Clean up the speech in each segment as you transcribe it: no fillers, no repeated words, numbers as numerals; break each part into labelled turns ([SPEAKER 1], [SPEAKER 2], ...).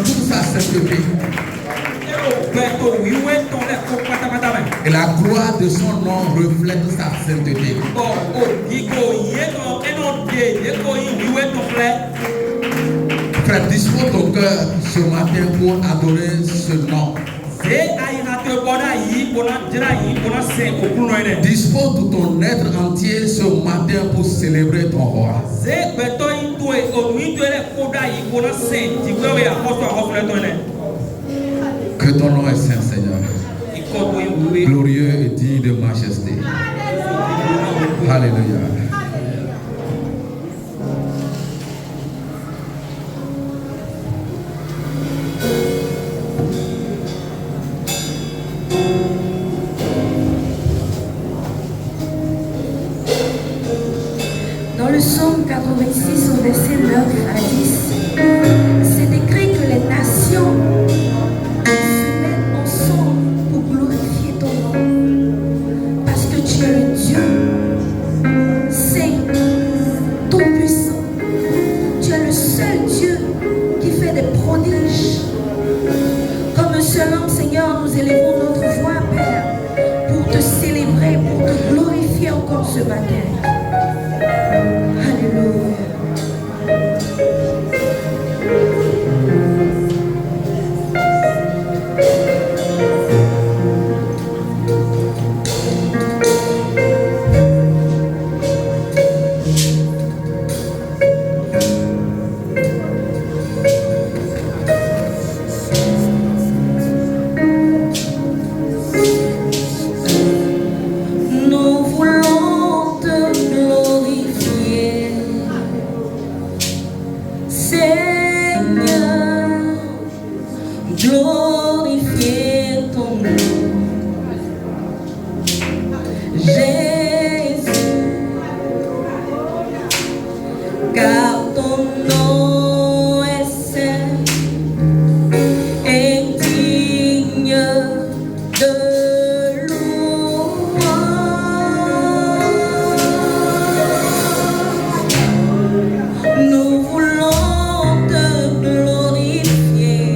[SPEAKER 1] dans toute sa sainteté. Et la gloire de son nom reflète sa sainteté. Frère, dispose ton cœur ce matin pour adorer ce nom. Dispose de ton être entier ce matin pour célébrer ton roi. Que ton nom est saint, Seigneur. Glorieux et digne de majesté. Alléluia.
[SPEAKER 2] Dans le psaume 86 au verset 9 à 10, c'est écrit que les nations se mettent ensemble pour glorifier ton nom. Parce que tu es le Dieu saint, tout-puissant. Tu es le seul Dieu qui fait des prodiges. Comme un seul homme, Seigneur, nous élevons notre voix, Père, pour te célébrer, pour te glorifier encore ce matin. Alléluia. Nous voulons te glorifier, Seigneur, glorifier ton nom, Jésus, car ton nom est saint et digne de louange. Nous voulons te glorifier,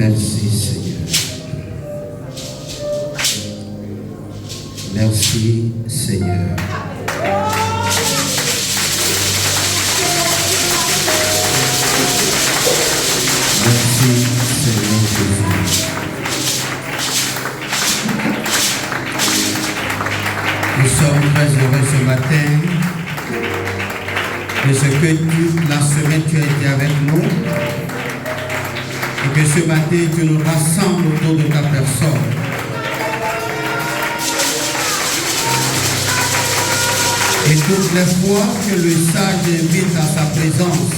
[SPEAKER 1] Merci Seigneur. Merci Seigneur. Merci Seigneur Jésus. Nous sommes très heureux ce matin de ce que toute la semaine tu as été avec nous et que ce matin tu nous rassembles autour de ta personne. Et toutes les fois que le sage invite à sa présence,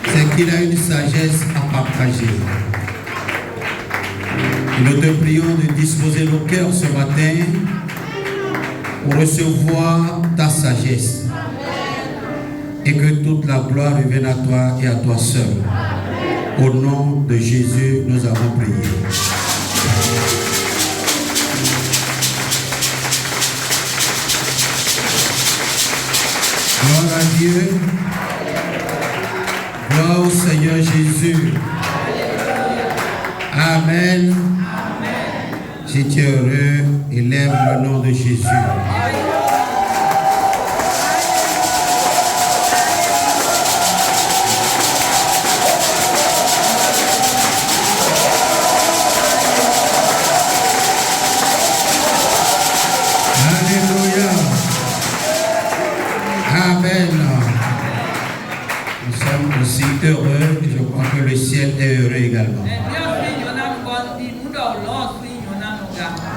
[SPEAKER 1] c'est qu'il a une sagesse à partager. Et nous te prions de disposer nos cœurs ce matin pour recevoir ta sagesse. Et que toute la gloire revienne à toi et à toi seul. Au nom de Jésus, nous avons prié. Gloire à Dieu. Gloire au Seigneur Jésus. Amen. Si tu es heureux, élève le nom de Jésus. Alléluia. Amen. Nous sommes aussi heureux et je crois que le ciel est heureux également.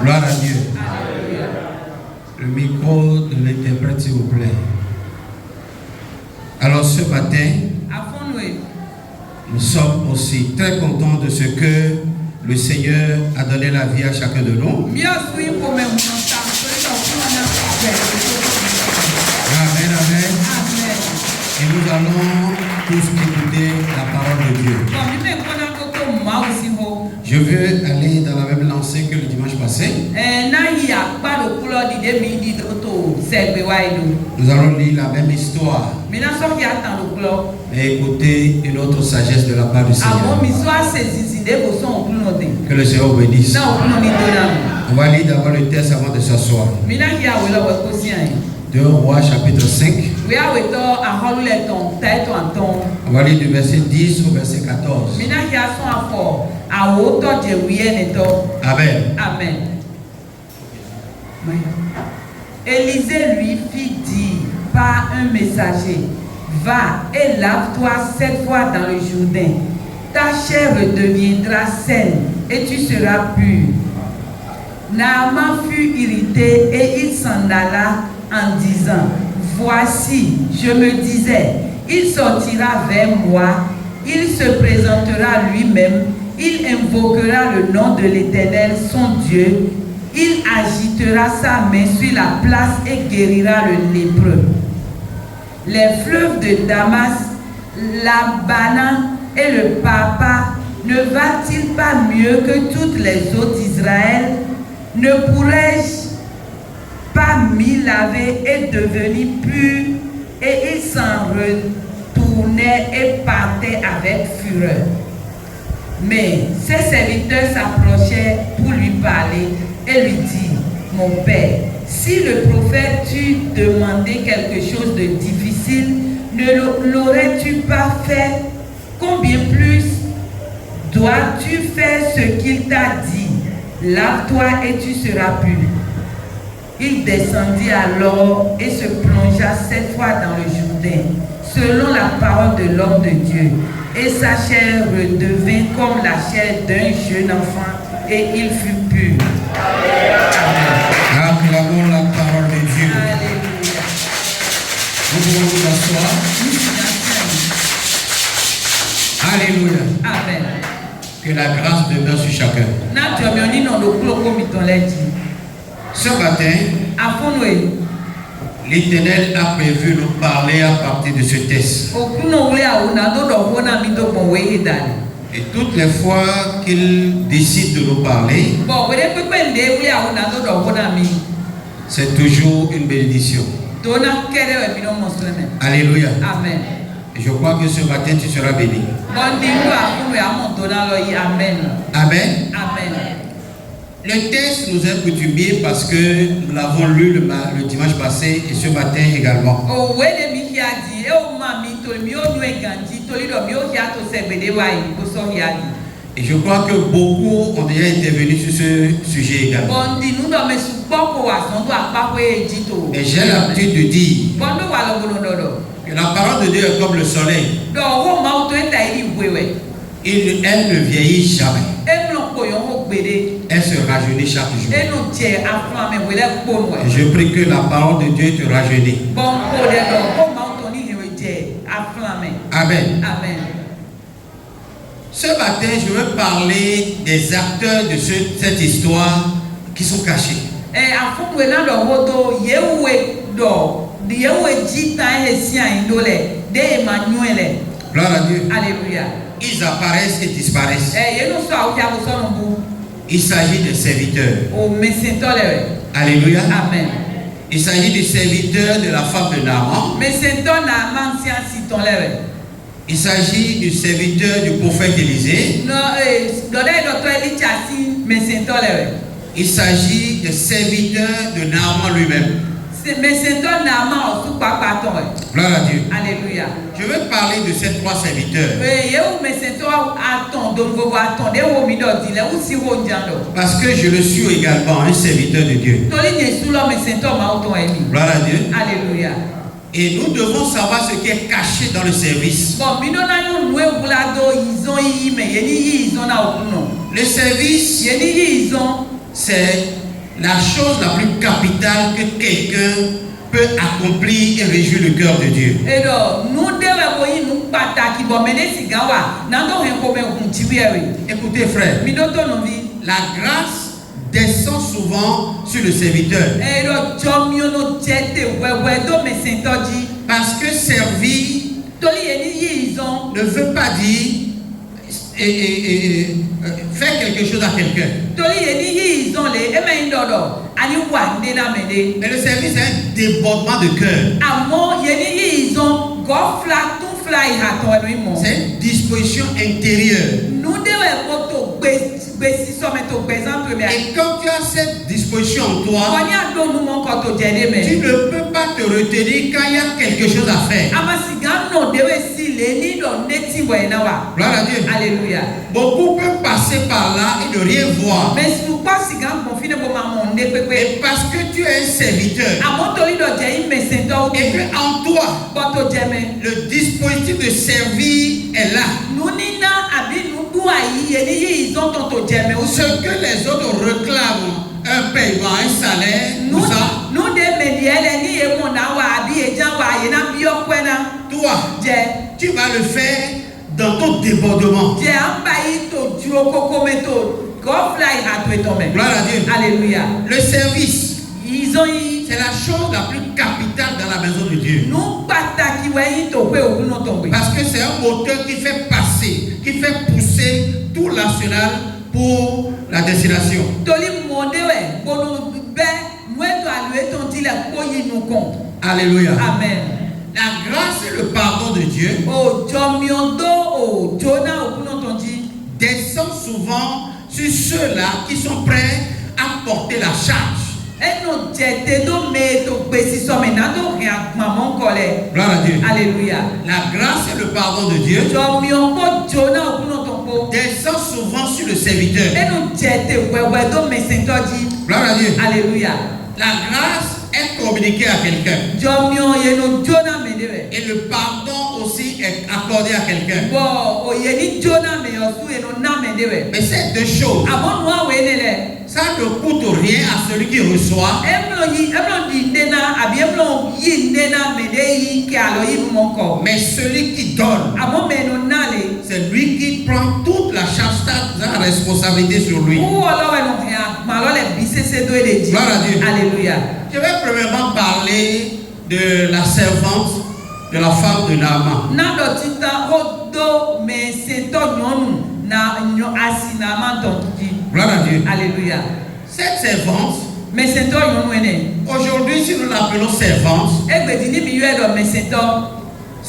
[SPEAKER 1] Gloire à Dieu. Le micro de l'interprète, s'il vous plaît. Alors ce matin, nous sommes aussi très contents de ce que le Seigneur a donné la vie à chacun de nous. Amen, amen. Et nous allons tous écouter la parole de Dieu. Je veux aller dans la même lancée que le dimanche passé. Nous allons lire la même histoire et écouter une autre sagesse de la part du Seigneur. Que le Seigneur bénisse. On va lire d'abord le texte avant de s'asseoir. 2 Rois chapitre 5. On va lire du verset 10 au verset 14. Amen.
[SPEAKER 3] Amen. Élisée lui fit dire par un messager: va et lave-toi 7 fois dans le Jourdain. Ta chair redeviendra saine et tu seras pur. Naaman fut irrité et il s'en alla en disant: voici, je me disais, il sortira vers moi, il se présentera lui-même, il invoquera le nom de l'Éternel, son Dieu, il agitera sa main sur la place et guérira le lépreux. Les fleuves de Damas, l'Abana et le Papa, ne va-t-il pas mieux que toutes les eaux d'Israël? Ne pourrais-je pas m'y laver et devenir pur? Et il s'en retournait et partait avec fureur. Mais ses serviteurs s'approchaient pour lui parler et lui dirent: mon père, si le prophète t'eût demandé quelque chose de difficile, ne l'aurais-tu pas fait? Combien plus dois-tu faire ce qu'il t'a dit? Lave-toi et tu seras pur. Il descendit alors et se plongea 7 fois dans le Jourdain, selon la parole de l'homme de Dieu. Et sa chair redevint comme la chair d'un jeune enfant, et il fut pur. Amen.
[SPEAKER 1] Acclamons la parole de Dieu.
[SPEAKER 3] Alléluia.
[SPEAKER 1] Nous pouvons nous asseoir. Alléluia.
[SPEAKER 3] Amen.
[SPEAKER 1] Que la grâce demeure sur chacun. Ce matin, l'Éternel a prévu nous parler à partir de ce texte. Et toutes les fois qu'il décide de nous parler, c'est toujours une bénédiction.
[SPEAKER 3] Alléluia.
[SPEAKER 1] Alléluia.
[SPEAKER 3] Amen.
[SPEAKER 1] Et je crois que ce matin, tu seras béni.
[SPEAKER 3] Amen.
[SPEAKER 1] Amen.
[SPEAKER 3] Amen.
[SPEAKER 1] Le texte nous est coutumier parce que nous l'avons lu le dimanche passé et ce matin également. Et je crois que beaucoup ont déjà intervenu sur ce sujet également. Et j'ai l'habitude de dire que la parole de Dieu est comme le soleil. Elle ne vieillit jamais. Elle se rajeunit chaque jour. Et je prie que la parole de Dieu te rajeunit. Amen.
[SPEAKER 3] Amen.
[SPEAKER 1] Ce matin, je veux parler des acteurs de cette histoire qui sont cachés. Gloire à Dieu.
[SPEAKER 3] Alléluia.
[SPEAKER 1] Ils apparaissent et disparaissent. Il s'agit des serviteurs. Alléluia.
[SPEAKER 3] Amen.
[SPEAKER 1] Il s'agit des serviteurs de la femme de Naaman. Il s'agit du serviteur du prophète Élisée. Il s'agit des serviteurs de Naaman lui-même. Gloire à Dieu.
[SPEAKER 3] Alléluia.
[SPEAKER 1] Je veux parler de ces trois serviteurs. Parce que je le suis également un serviteur de Dieu. Gloire à Dieu.
[SPEAKER 3] Alléluia.
[SPEAKER 1] Et nous devons savoir ce qui est caché dans le service. Le service, c'est la chose la plus capitale que quelqu'un peut accomplir et réjouir le cœur de Dieu. Écoutez frère, la grâce descend souvent sur le serviteur. Parce que servir ne veut pas dire faire quelque chose à quelqu'un. Mais le service est un débordement de cœur. C'est une disposition intérieure. Et quand tu as cette disposition en toi, tu ne peux pas te retenir quand il y a quelque chose à faire. Gloire à Dieu.
[SPEAKER 3] Alléluia.
[SPEAKER 1] Beaucoup peuvent passer par là et ne rien voir. Et parce que tu es un serviteur, et que en toi, le dispositif de servir est là. Ce que les autres réclament, un paiement, un salaire, tout ça, toi, tu vas le faire dans ton débordement. Gloire à Dieu.
[SPEAKER 3] Alléluia.
[SPEAKER 1] Le service, c'est la chose la plus capitale dans la maison de Dieu. Parce que c'est un moteur qui fait passer, qui fait pousser tout l'arsenal pour la destination. Alléluia.
[SPEAKER 3] Amen.
[SPEAKER 1] La grâce et le pardon de Dieu descend souvent sur ceux-là qui sont prêts à porter la charge. Gloire à Dieu.
[SPEAKER 3] Alléluia.
[SPEAKER 1] La grâce et le pardon de Dieu descend souvent sur le serviteur. Gloire à Dieu.
[SPEAKER 3] Alléluia.
[SPEAKER 1] La grâce est communiquée à quelqu'un. Et le pardon aussi est accordé à quelqu'un. Mais ces deux choses, ça ne coûte rien à celui qui reçoit. Mais celui qui donne, c'est lui qui prend toute la charge, la responsabilité sur lui.
[SPEAKER 3] Gloire à
[SPEAKER 1] Dieu.
[SPEAKER 3] Alléluia.
[SPEAKER 1] Je vais premièrement parler de la servante de la femme de Naaman. Gloire à Dieu.
[SPEAKER 3] Alléluia.
[SPEAKER 1] Cette servante, aujourd'hui si nous l'appelons servante,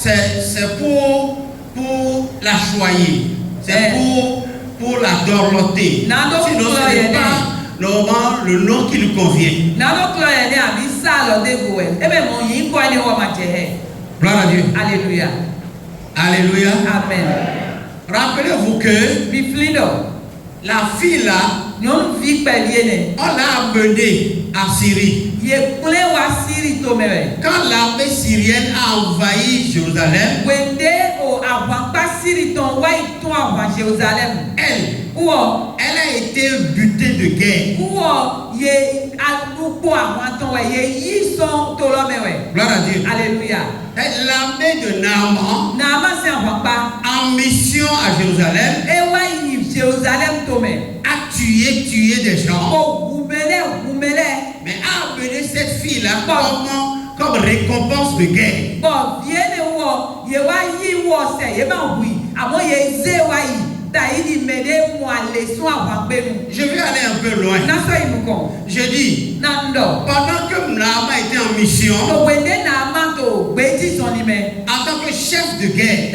[SPEAKER 1] c'est pour la choyer. C'est pour la dorloter. Sinon, ce n'est pas normalement le nom qui lui convient. Gloire à Dieu.
[SPEAKER 3] Alléluia.
[SPEAKER 1] Alléluia.
[SPEAKER 3] Amen.
[SPEAKER 1] Rappelez-vous que la fille là, on l'a amenée à Syrie. Quand l'armée syrienne a envahi Jérusalem, elle a été butée de guerre. Gloire à Dieu.
[SPEAKER 3] Alléluia.
[SPEAKER 1] L'armée de Naaman, en mission à Jérusalem, a tué des gens, mais a amené cette fille-là comme récompense de guerre. Je vais aller un peu loin. Je dis, pendant que Naaman était en mission, en tant que chef de guerre,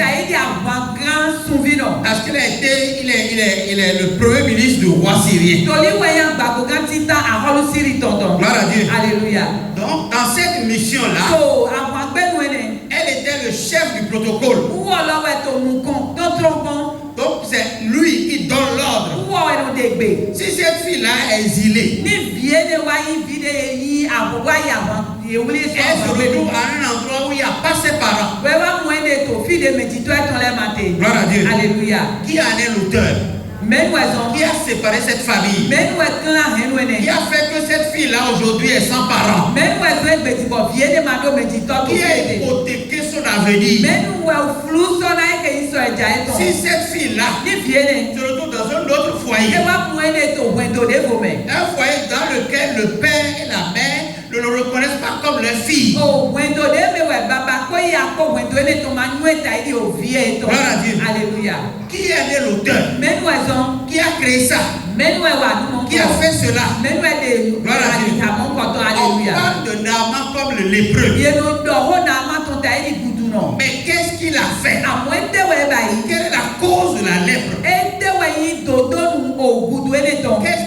[SPEAKER 1] parce qu'il est le premier ministre du roi syrien. Gloire à Dieu.
[SPEAKER 3] Alléluia.
[SPEAKER 1] Donc, dans cette mission-là, elle était le chef du protocole. Donc, c'est lui qui donne l'ordre. Si cette fille-là est exilée, elle se retrouve à un endroit où il n'y a pas ses parents. Gloire à Dieu.
[SPEAKER 3] Alléluia.
[SPEAKER 1] Qui en est l'auteur? Qui a séparé cette famille? Qui a fait que cette fille-là aujourd'hui est sans parents? Qui a hypothéqué son avenir? Si cette fille-là se retrouve dans un autre foyer, un foyer dans lequel le père et la mère ne le reconnaissent pas comme leur fille. Gloire à Dieu.
[SPEAKER 3] Alléluia.
[SPEAKER 1] Qui est l'auteur? Qui a créé ça? Qui a fait cela? Gloire à Dieu. On parle de Naaman comme le lépreux. Mais qu'est-ce qu'il a fait? Quelle est la cause de la lèpre? Qu'est-ce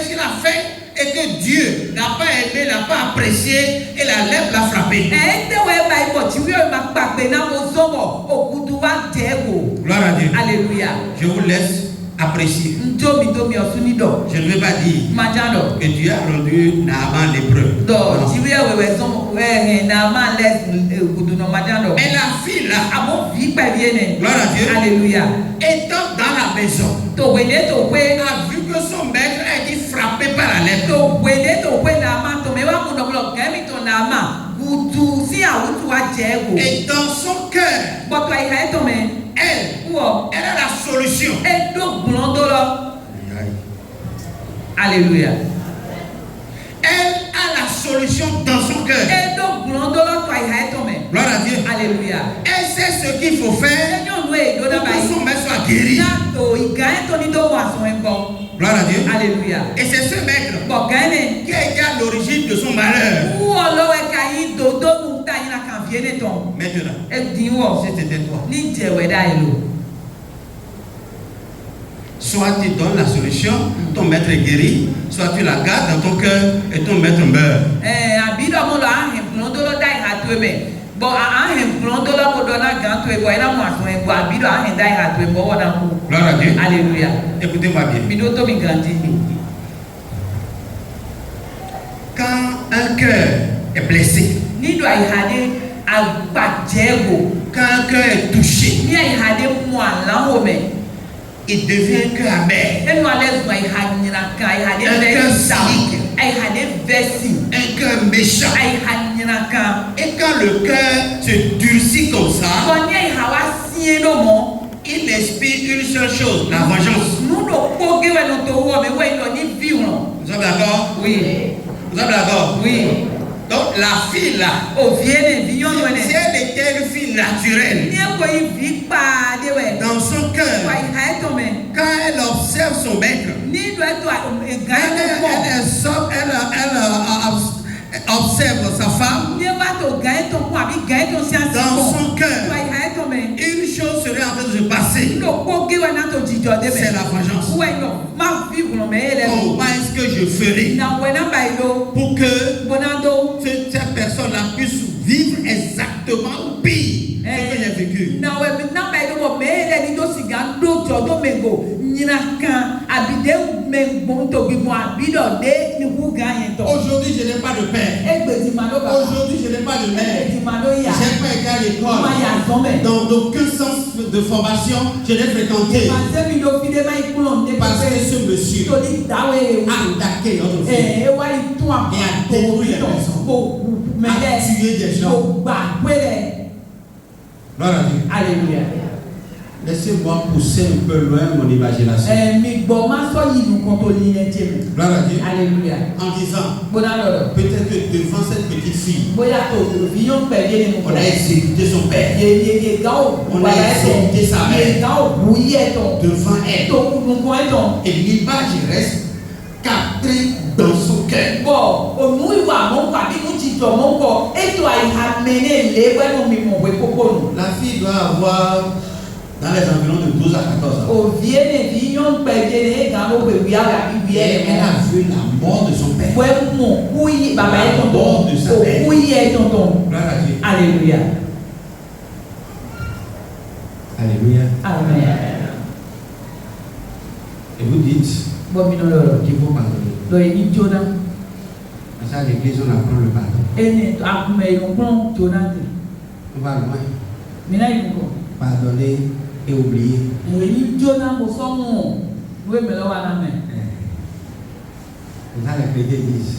[SPEAKER 1] qu'il a fait et que Dieu n'a pas aimé, n'a pas apprécié et la lèpre l'a frappé? Gloire à Dieu.
[SPEAKER 3] Alléluia.
[SPEAKER 1] Je vous laisse apprécier. Je ne vais pas dire que Dieu a rendu Naaman lépreux. Mais la fille là, gloire à Dieu,
[SPEAKER 3] Alléluia.
[SPEAKER 1] étant dans la maison, a vu que son maître a été frappé par la lèpre. Et dans son cœur, elle a la solution.
[SPEAKER 3] Alléluia.
[SPEAKER 1] Elle a la solution dans son cœur. Gloire à Dieu.
[SPEAKER 3] Alléluia.
[SPEAKER 1] Elle sait ce qu'il faut faire pour que son maître soit guéri. Gloire à Dieu.
[SPEAKER 3] Alléluia.
[SPEAKER 1] Et c'est ce maître qui a été à l'origine de son malheur. Maintenant, si c'était toi, soit tu donnes la solution, ton maître est guéri, soit tu la gardes dans ton cœur et ton maître meurt. Gloire à Dieu.
[SPEAKER 3] Alléluia.
[SPEAKER 1] Écoutez-moi bien. Quand un cœur est blessé, quand un cœur est touché, il devient un cœur amer, un cœur cynique, un cœur méchant. Et quand le cœur se durcit comme ça, il inspire une seule chose, la vengeance. Vous êtes d'accord?
[SPEAKER 3] Oui.
[SPEAKER 1] Vous êtes d'accord?
[SPEAKER 3] Oui.
[SPEAKER 1] Donc la fille là, si elle était une fille naturelle, dans son cœur, quand elle observe son maître, elle observe sa femme, dans son cœur, c'est la vengeance. Comment est-ce que je ferai pour que cette personne-là puisse vivre exactement ou pire ce que j'ai vécu? Aujourd'hui, je n'ai pas de père. Aujourd'hui, je n'ai pas de mère. Je n'ai pas été à l'école. Dans aucun sens de formation, je l'ai fréquenté. Parce que ce monsieur a attaqué notre fille et a détruit les personnes, a tué des gens. Gloire à Dieu.
[SPEAKER 3] Alléluia.
[SPEAKER 1] Laissez-moi pousser un peu loin mon imagination. Gloire à Dieu.
[SPEAKER 3] Alléluia.
[SPEAKER 1] En disant, peut-être que devant cette petite fille, on a exécuté son père, on a exécuté sa mère devant elle, et l'image reste captée dans son cœur. La fille doit avoir dans les environs de 12 à 14 ans. Et elle a vu la mort de son père, la mort de sa mère. Gloire à Dieu.
[SPEAKER 3] Alléluia.
[SPEAKER 1] Alléluia.
[SPEAKER 3] Amen.
[SPEAKER 1] Et vous dites qu'il faut pardonner. À ça, l'église, on apprend le pardon. On va loin. Pardonner et oublier. C'est ça les chrétiens disent.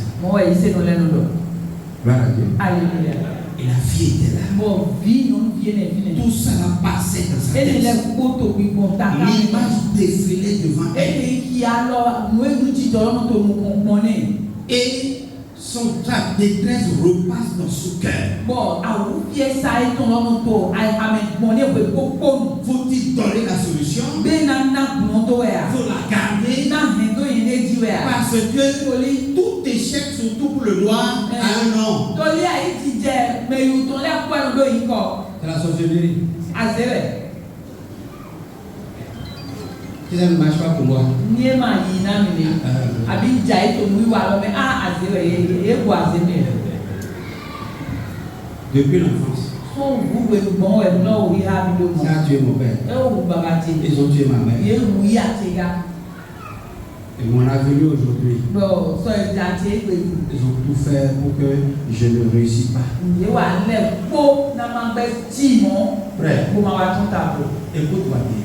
[SPEAKER 1] Gloire à Dieu.
[SPEAKER 3] Alléluia.
[SPEAKER 1] Et la fille était là. Tout ça a passé dans sa tête. L'image défilait devant elle. Et son détresse repasse dans son cœur. Faut-il donner la solution? Faut la garder. Parce que tout échec, surtout pour le noir, a un nom. C'est la sorcellerie. Si ça ne marche pas pour moi. Depuis l'enfance, ça a tué mon père. Ils ont tué ma mère. Et mon avenir aujourd'hui, ils ont tout fait pour que je ne réussisse pas. Frère, écoute-moi bien.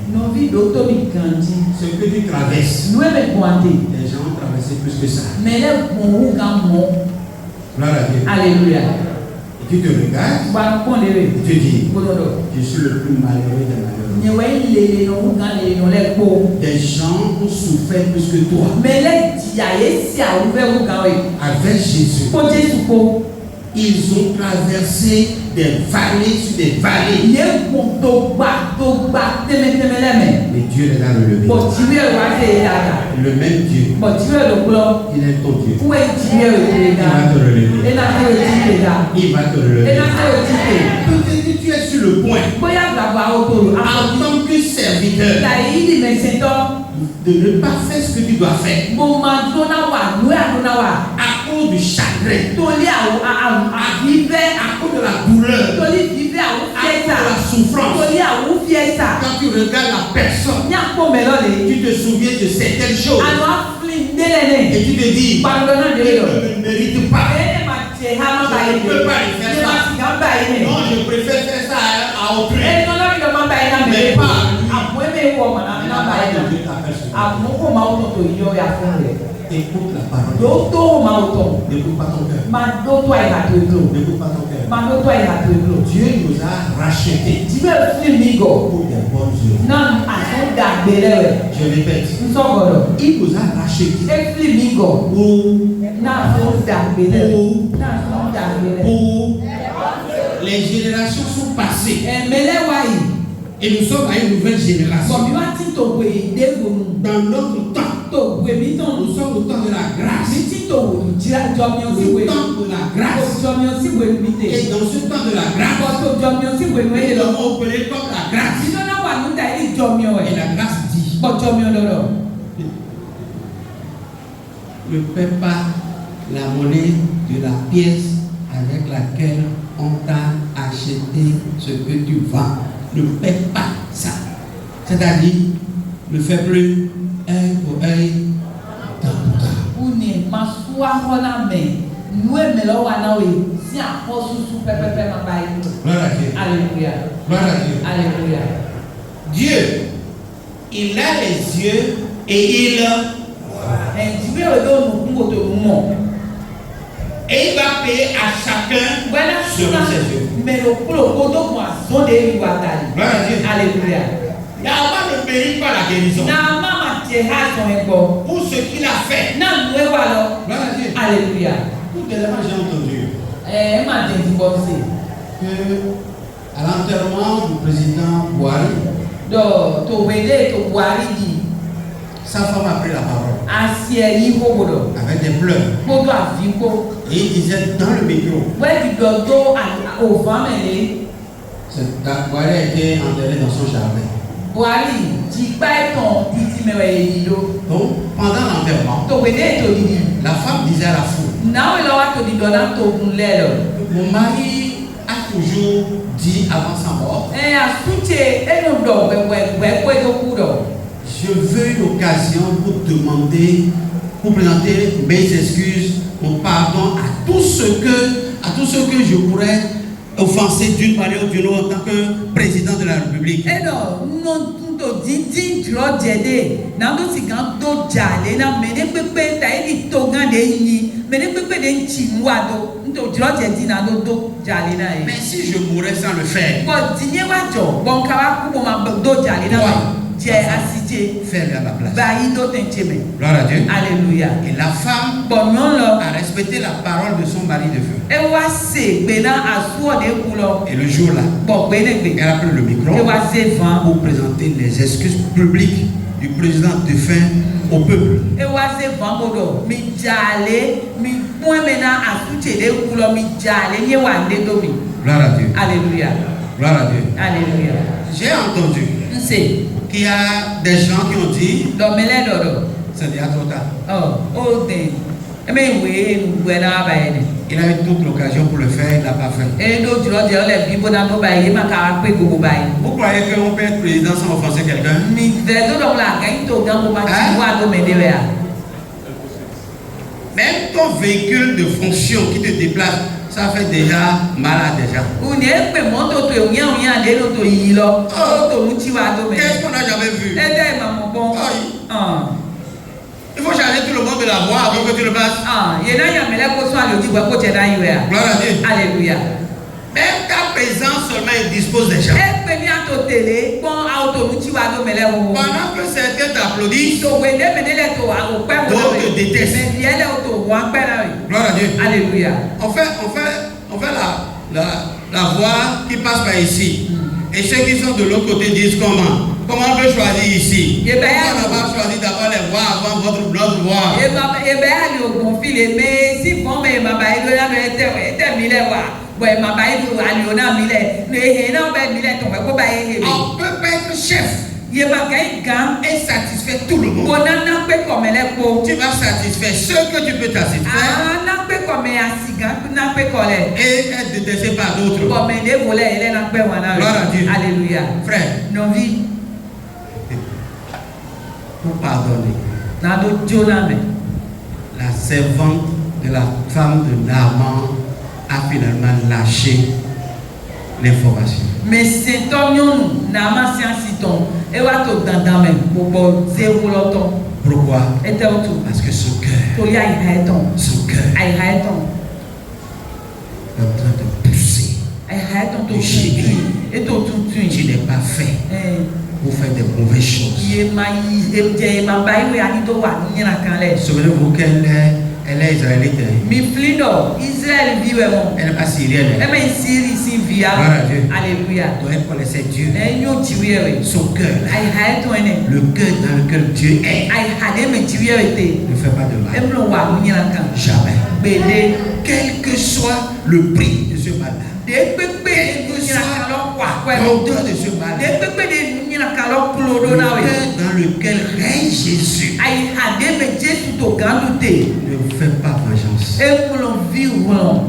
[SPEAKER 1] Ce que tu traverses, les gens ont traversé plus que ça. Gloire à Dieu.
[SPEAKER 3] Alléluia.
[SPEAKER 1] Et tu te regardes, tu dis, je suis le plus malheureux des malheureux. Des gens ont souffert plus que toi. Avec Jésus, ils ont traversé des vallées sur des vallées. Mais Dieu les a relevés. Le même Dieu, il est ton Dieu. Il va te relever. Il va te relever. Peut-être que tu es sur le point, en tant que serviteur, de ne pas faire ce que tu dois faire à cause du chagrin, à cause de la douleur, à cause de la souffrance. Quand tu regardes la personne, tu te souviens de certaines choses et tu te dis, il ne me mérite pas. Je ne peux pas lui faire ça. Non, je préfère faire ça à autrui. Mais pas écoute la parole. N'écoute pas ton cœur. N'écoute pas ton cœur. Dieu nous a rachetés pour des bonnes œuvres. Je répète, il nous a rachetés pour les générations sont passées. Et nous sommes à une nouvelle génération. Dans notre temps, nous sommes au temps de la grâce. Le temps de la grâce. Et dans ce temps de la grâce, nous avons opéré comme la grâce. Et la grâce dit Ne paie pas la monnaie de la pièce avec laquelle on t'a acheté ce que tu vends. Ne paie pas ça. C'est-à-dire, ne fais plus œil pour œil, dent pour dent. Gloire à Dieu.
[SPEAKER 3] Alléluia.
[SPEAKER 1] Gloire à Dieu.
[SPEAKER 3] Alléluia.
[SPEAKER 1] Dieu, il a les yeux et il va payer à chacun selon ses yeux. Gloire à Dieu.
[SPEAKER 3] Alléluia.
[SPEAKER 1] Yahweh ne mérite pas la guérison. Pour ce qu'il a fait. Gloire à Dieu.
[SPEAKER 3] Alléluia.
[SPEAKER 1] Tout élément, j'ai entendu que à l'enterrement du président Bouhari, sa femme a pris la parole avec des pleurs. Et il disait dans le micro, Bouhari a été enterré dans son jardin. Donc, pendant l'enterrement, la femme disait à la foule, mon mari a toujours dit avant sa mort, je veux une occasion pour demander, pour présenter mes excuses, mon pardon à tous ceux que je pourrais offenser d'une manière ou d'une autre en tant que président de la République. Mais si je mourrais sans le faire, faire à ma place. Gloire à Dieu.
[SPEAKER 3] Alléluia.
[SPEAKER 1] Et la femme a respecté la parole de son mari de feu. Et le jour-là, elle a pris le micro pour présenter les excuses publiques du président défunt au peuple. Gloire à Dieu.
[SPEAKER 3] Alléluia.
[SPEAKER 1] Gloire à Dieu.
[SPEAKER 3] Alléluia.
[SPEAKER 1] J'ai entendu qu'il y a des gens qui ont dit c'est déjà trop tard. Il a eu toute l'occasion pour le faire, il ne l'a pas fait. Vous croyez qu'on peut être président sans offenser quelqu'un? Même ton véhicule de fonction qui te déplace, ça fait déjà mal à des gens. Qu'est-ce qu'on n'a jamais vu? Il faut changer tout le monde de la voix avant que tu le passes. Gloire à Dieu.
[SPEAKER 3] Alléluia.
[SPEAKER 1] Même ta présence seulement dispose des gens. Pendant que certains t'applaudissent, d'autres te détestent. Gloire à Dieu.
[SPEAKER 3] Alléluia.
[SPEAKER 1] On fait la voix qui passe par ici. Et ceux qui sont de l'autre côté disent comment on peut choisir ici? Pourquoi on n'a pas choisi d'avoir les voix avant notre voix? On peut pas être chef et satisfaire tout le monde. Tu vas satisfaire ceux que tu peux satisfaire et être détesté par d'autres. Gloire à Dieu.
[SPEAKER 3] Alléluia.
[SPEAKER 1] Frère, pour pardonner, la servante de la femme de Naaman a finalement lâché l'information.
[SPEAKER 3] Mais cet homme n'a
[SPEAKER 1] Pourquoi? Parce que son cœur est en train de pousser, de gémir. Tu n'es pas fait pour faire des mauvaises choses. Souvenez-vous qu'elle est israélite. Elle n'est pas syrienne. Gloire à Dieu.
[SPEAKER 3] Alléluia.
[SPEAKER 1] Donc elle connaissait Dieu. Son cœur, le cœur dans lequel Dieu est, ne fait pas de mal. Jamais. Quel que soit le prix de ce mal-là, quel que soit l'odeur de ce mal-là,
[SPEAKER 3] kalɔ klo ɖo
[SPEAKER 1] Le
[SPEAKER 3] na we.
[SPEAKER 1] cœur dans lequel règne Jésus
[SPEAKER 3] Ayi ade me Jesu to gandu te.
[SPEAKER 1] ne fait pas vengeance.
[SPEAKER 3] Ekplɔ vi wlɔ.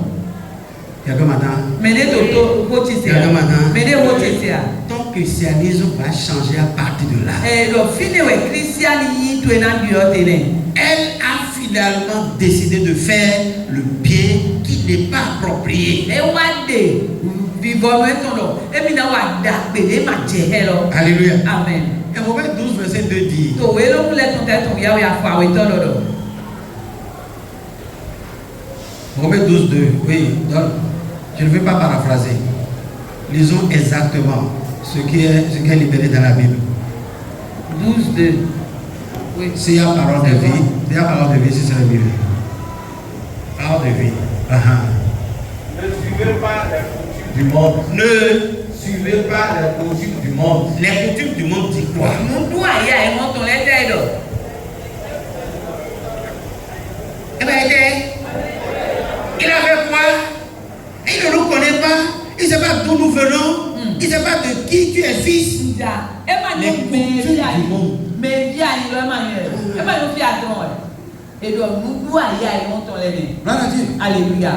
[SPEAKER 1] Il y a que maintenant,
[SPEAKER 3] Mene toto ko tsi se. Mene wo tsi se a.
[SPEAKER 1] ton christianisme va changer à partir de là.
[SPEAKER 3] Ɖo fi ne wɔ kristiani yi to ena diɔ te ne.
[SPEAKER 1] Elle a finalement décidé de faire le bien qui n'est pas approprié.
[SPEAKER 3] Ewa de vivɔnu etɔn lɔ. Emi na wa da gbede ma dze hɛ lɔ.
[SPEAKER 1] Alléluia.
[SPEAKER 3] Amen.
[SPEAKER 1] Et Romains 12, verset 2 dit,
[SPEAKER 3] To wele mu le tɔn tɛ tɔn yawo ya fɔ awo etɔ lɔ dɔ.
[SPEAKER 1] Romains 12, 2, oui, donc, je ne vais pas paraphraser. Lisons exactement ce qui est libéré dans la Bible.
[SPEAKER 3] 12:2. Oui.
[SPEAKER 1] S'il y a parole de vie, s'il y a parole de vie, c'est la Bible. Parole de vie.
[SPEAKER 4] Ne suivez pas les coutumes du monde.
[SPEAKER 1] Ne
[SPEAKER 4] Suivez pas les coutumes du monde.
[SPEAKER 1] les coutumes du monde disent quoi?
[SPEAKER 3] Nudu aya yi mɔtɔn lɛ tɛ dɔ.
[SPEAKER 1] Eh bien, il a fait quoi? Il ne nous connaît pas. Il ne sait pas d'où nous venons. Il ne sait pas de qui tu es fils.
[SPEAKER 3] Nja ema ne mɛ via yi mɛ via yi lɔ ema yɛ ema ne fia dɔn wɛ. Eɖɔ nudu aya yi mɔtɔn lɛ ne.
[SPEAKER 1] Gloire à Dieu.
[SPEAKER 3] Alléluia.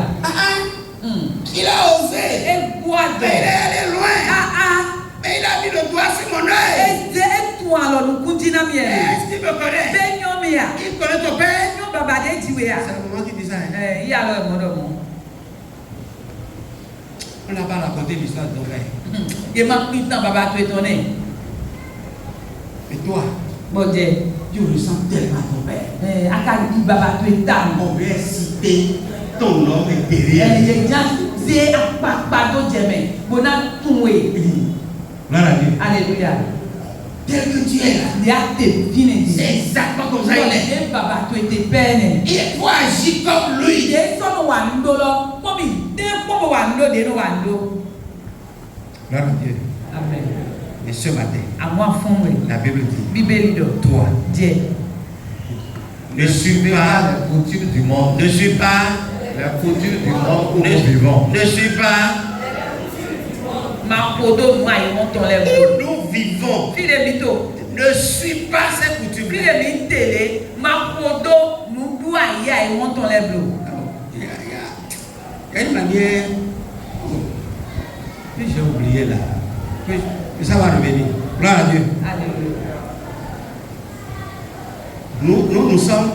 [SPEAKER 1] Il a osé.
[SPEAKER 3] Egbua
[SPEAKER 1] Mais il
[SPEAKER 3] dɛ.
[SPEAKER 1] est allé loin. Mais il a mis le doigt sur mon œil.
[SPEAKER 3] Eze etu alɔ nukuti na miɛ.
[SPEAKER 1] Est-ce qu'il me connaît?
[SPEAKER 3] Bɛ nyɔ mi ya.
[SPEAKER 1] Il connaît ton père.
[SPEAKER 3] Nyɔ baba de ti we ya.
[SPEAKER 1] C'est le moment qui dit ça.
[SPEAKER 3] Yi alɔ ɛmɔ dɔ mɔ.
[SPEAKER 1] On n'a pas raconté l'histoire de ton père.
[SPEAKER 3] Ye ma kpi tan baba to etɔn ne.
[SPEAKER 1] Mais toi,
[SPEAKER 3] Bɔdɛ.
[SPEAKER 1] tu ressens tellement ton père.
[SPEAKER 3] Aka di baba to eta.
[SPEAKER 1] On vient citer ton nom intérieur.
[SPEAKER 3] Yedza ze akpakpa do dzɛmɛ bona tun we.
[SPEAKER 1] Gloire à Dieu.
[SPEAKER 3] Alléluia.
[SPEAKER 1] Tel que tu es là.
[SPEAKER 3] Ni a te fi ne
[SPEAKER 1] C'est
[SPEAKER 3] di.
[SPEAKER 1] exactement comme ça il est.
[SPEAKER 3] Ye baba to ete pɛ ne.
[SPEAKER 1] Et toi agis comme lui.
[SPEAKER 3] Ye sɔnu wa ŋdo lɔ kpɔmi de kpɔmɔ wa ŋdo de no wa ŋdo.
[SPEAKER 1] Gloire à Dieu.
[SPEAKER 3] Amen.
[SPEAKER 1] Et ce matin,
[SPEAKER 3] Àwọn afɔn we.
[SPEAKER 1] la Bible dit,
[SPEAKER 3] Bíbélì dɔ.
[SPEAKER 1] toi,
[SPEAKER 3] Diɛ.
[SPEAKER 1] ne suis
[SPEAKER 4] Suivez
[SPEAKER 1] pas,
[SPEAKER 4] pas les coutumes du monde.
[SPEAKER 1] ne suis pas,
[SPEAKER 4] Les coutumes du monde où nous vivons.
[SPEAKER 1] ne suis pas,
[SPEAKER 3] Ma ko do nu ayi mɔtɔn lɛ
[SPEAKER 1] où
[SPEAKER 3] bo.
[SPEAKER 1] nous vivons.
[SPEAKER 3] Fi de mi to.
[SPEAKER 1] Ne suis pas ces coutumes.
[SPEAKER 3] Fi de mi tele. Ma ko do nudu ayi ayi mɔtɔn lɛ bo.
[SPEAKER 1] Il y a une manière que j'ai oublié là. Que ça va revenir. Gloire à Dieu.
[SPEAKER 3] Alléluia.
[SPEAKER 1] Nous sommes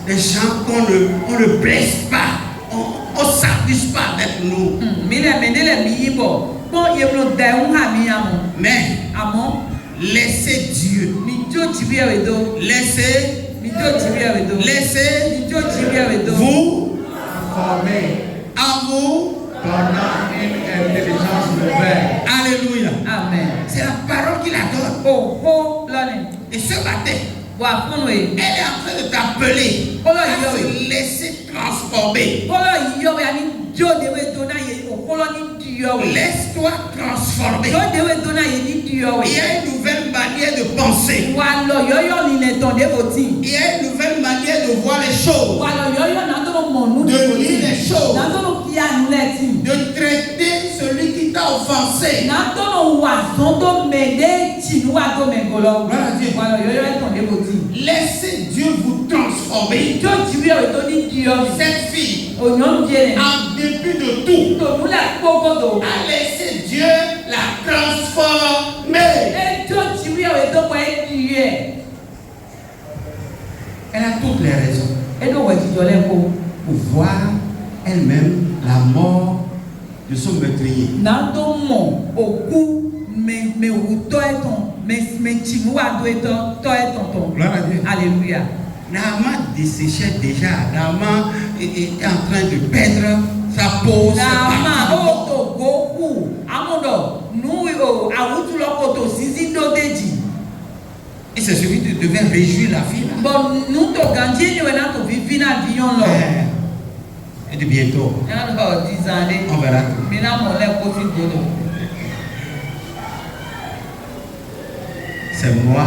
[SPEAKER 1] des gens qu'on ne blesse pas. On ne s'abuse pas avec nous.
[SPEAKER 3] Mi le me ne le mi yi bɔ. Kpɔ yeblo da eŋu hã mi amɔ.
[SPEAKER 1] Mais
[SPEAKER 3] Amɔ
[SPEAKER 1] laissez Dieu.
[SPEAKER 3] mi dzo dzibi ɛwɛ do.
[SPEAKER 1] Laissez,
[SPEAKER 3] Mi dzo dzibi ɛwɛ do.
[SPEAKER 1] laissez
[SPEAKER 3] Mi dzo dzibi ɛwɛ do.
[SPEAKER 1] vous
[SPEAKER 4] Formés,
[SPEAKER 1] à vous.
[SPEAKER 4] donnant une intelligence nouvelle.
[SPEAKER 1] Alléluia.
[SPEAKER 3] Amen.
[SPEAKER 1] C'est la parole qui la donne.
[SPEAKER 3] Oho lɔni.
[SPEAKER 1] Et ce matin,
[SPEAKER 3] Wa funu ye.
[SPEAKER 1] elle est en train de t'appeler
[SPEAKER 3] Oh là,
[SPEAKER 1] à
[SPEAKER 3] yo.
[SPEAKER 1] se laisser transformer.
[SPEAKER 3] Kɔlɔ yi yɔ wɛ ani dzo de wɛ do na ye o kɔlɔ ni di yɔ wɛ.
[SPEAKER 1] Laisse-toi transformer.
[SPEAKER 3] Dzo de wɛ do na ye ni di yɔ
[SPEAKER 1] Il y
[SPEAKER 3] wɛ.
[SPEAKER 1] a une nouvelle manière de penser.
[SPEAKER 3] Wa lɔ yɔyɔ ni le tɔn de o ti.
[SPEAKER 1] Il y a une nouvelle manière de voir les choses.
[SPEAKER 3] Wa lɔ yɔyɔ na tɔlɔ mɔ nu
[SPEAKER 1] De
[SPEAKER 3] de o
[SPEAKER 1] lire
[SPEAKER 3] ti.
[SPEAKER 1] les choses.
[SPEAKER 3] Na tɔlɔ kia nu lɛ ti.
[SPEAKER 1] De traiter celui qui t'a offensé.
[SPEAKER 3] Na tɔlɔ wa zɔn do mɛ de ti nu wa do mɛ gɔlɔ.
[SPEAKER 1] Voilà, Dieu.
[SPEAKER 3] Wa lɔ yɔyɔ tɔn de o ti.
[SPEAKER 1] Laissez Dieu vous transformer.
[SPEAKER 3] Dzo dzibi ɛwɛ do ni di yɔ wɛ.
[SPEAKER 1] Cette fille,
[SPEAKER 3] O nyɔnu die ne.
[SPEAKER 1] en dépit de tout,
[SPEAKER 3] Tonu la kpɔkɔ do.
[SPEAKER 1] a laissé Dieu la transformer.
[SPEAKER 3] E dzo dzibi ɛwɛ do kɔ e di yɛ.
[SPEAKER 1] Elle a toutes les raisons
[SPEAKER 3] E do wɛ dzidzɔ lɛ ko.
[SPEAKER 1] pour voir elle-même la mort de son meurtrier.
[SPEAKER 3] Na do mɔ oku mɛ wutɔ etɔn mɛ tsinu wa do etɔ tɔ etɔn tɔn.
[SPEAKER 1] Gloire à Dieu.
[SPEAKER 3] Alléluia.
[SPEAKER 1] Naaman desséchait déjà. Naaman était en train de perdre sa peau. ses
[SPEAKER 3] Nama
[SPEAKER 1] parties.
[SPEAKER 3] o to goku amudɔ nu o awutu lɔ ko to sisi do de dzi.
[SPEAKER 1] Et c'est celui qui devait réjouir la fille. Là.
[SPEAKER 3] Bɔn nu to gandie ni wɛ na to vivi na viyon lɔ.
[SPEAKER 1] Et de bientôt,
[SPEAKER 3] Yan lɔ dizan de.
[SPEAKER 1] on verra tout.
[SPEAKER 3] Mina mɔ lɛ kosi do do.
[SPEAKER 1] C'est moi,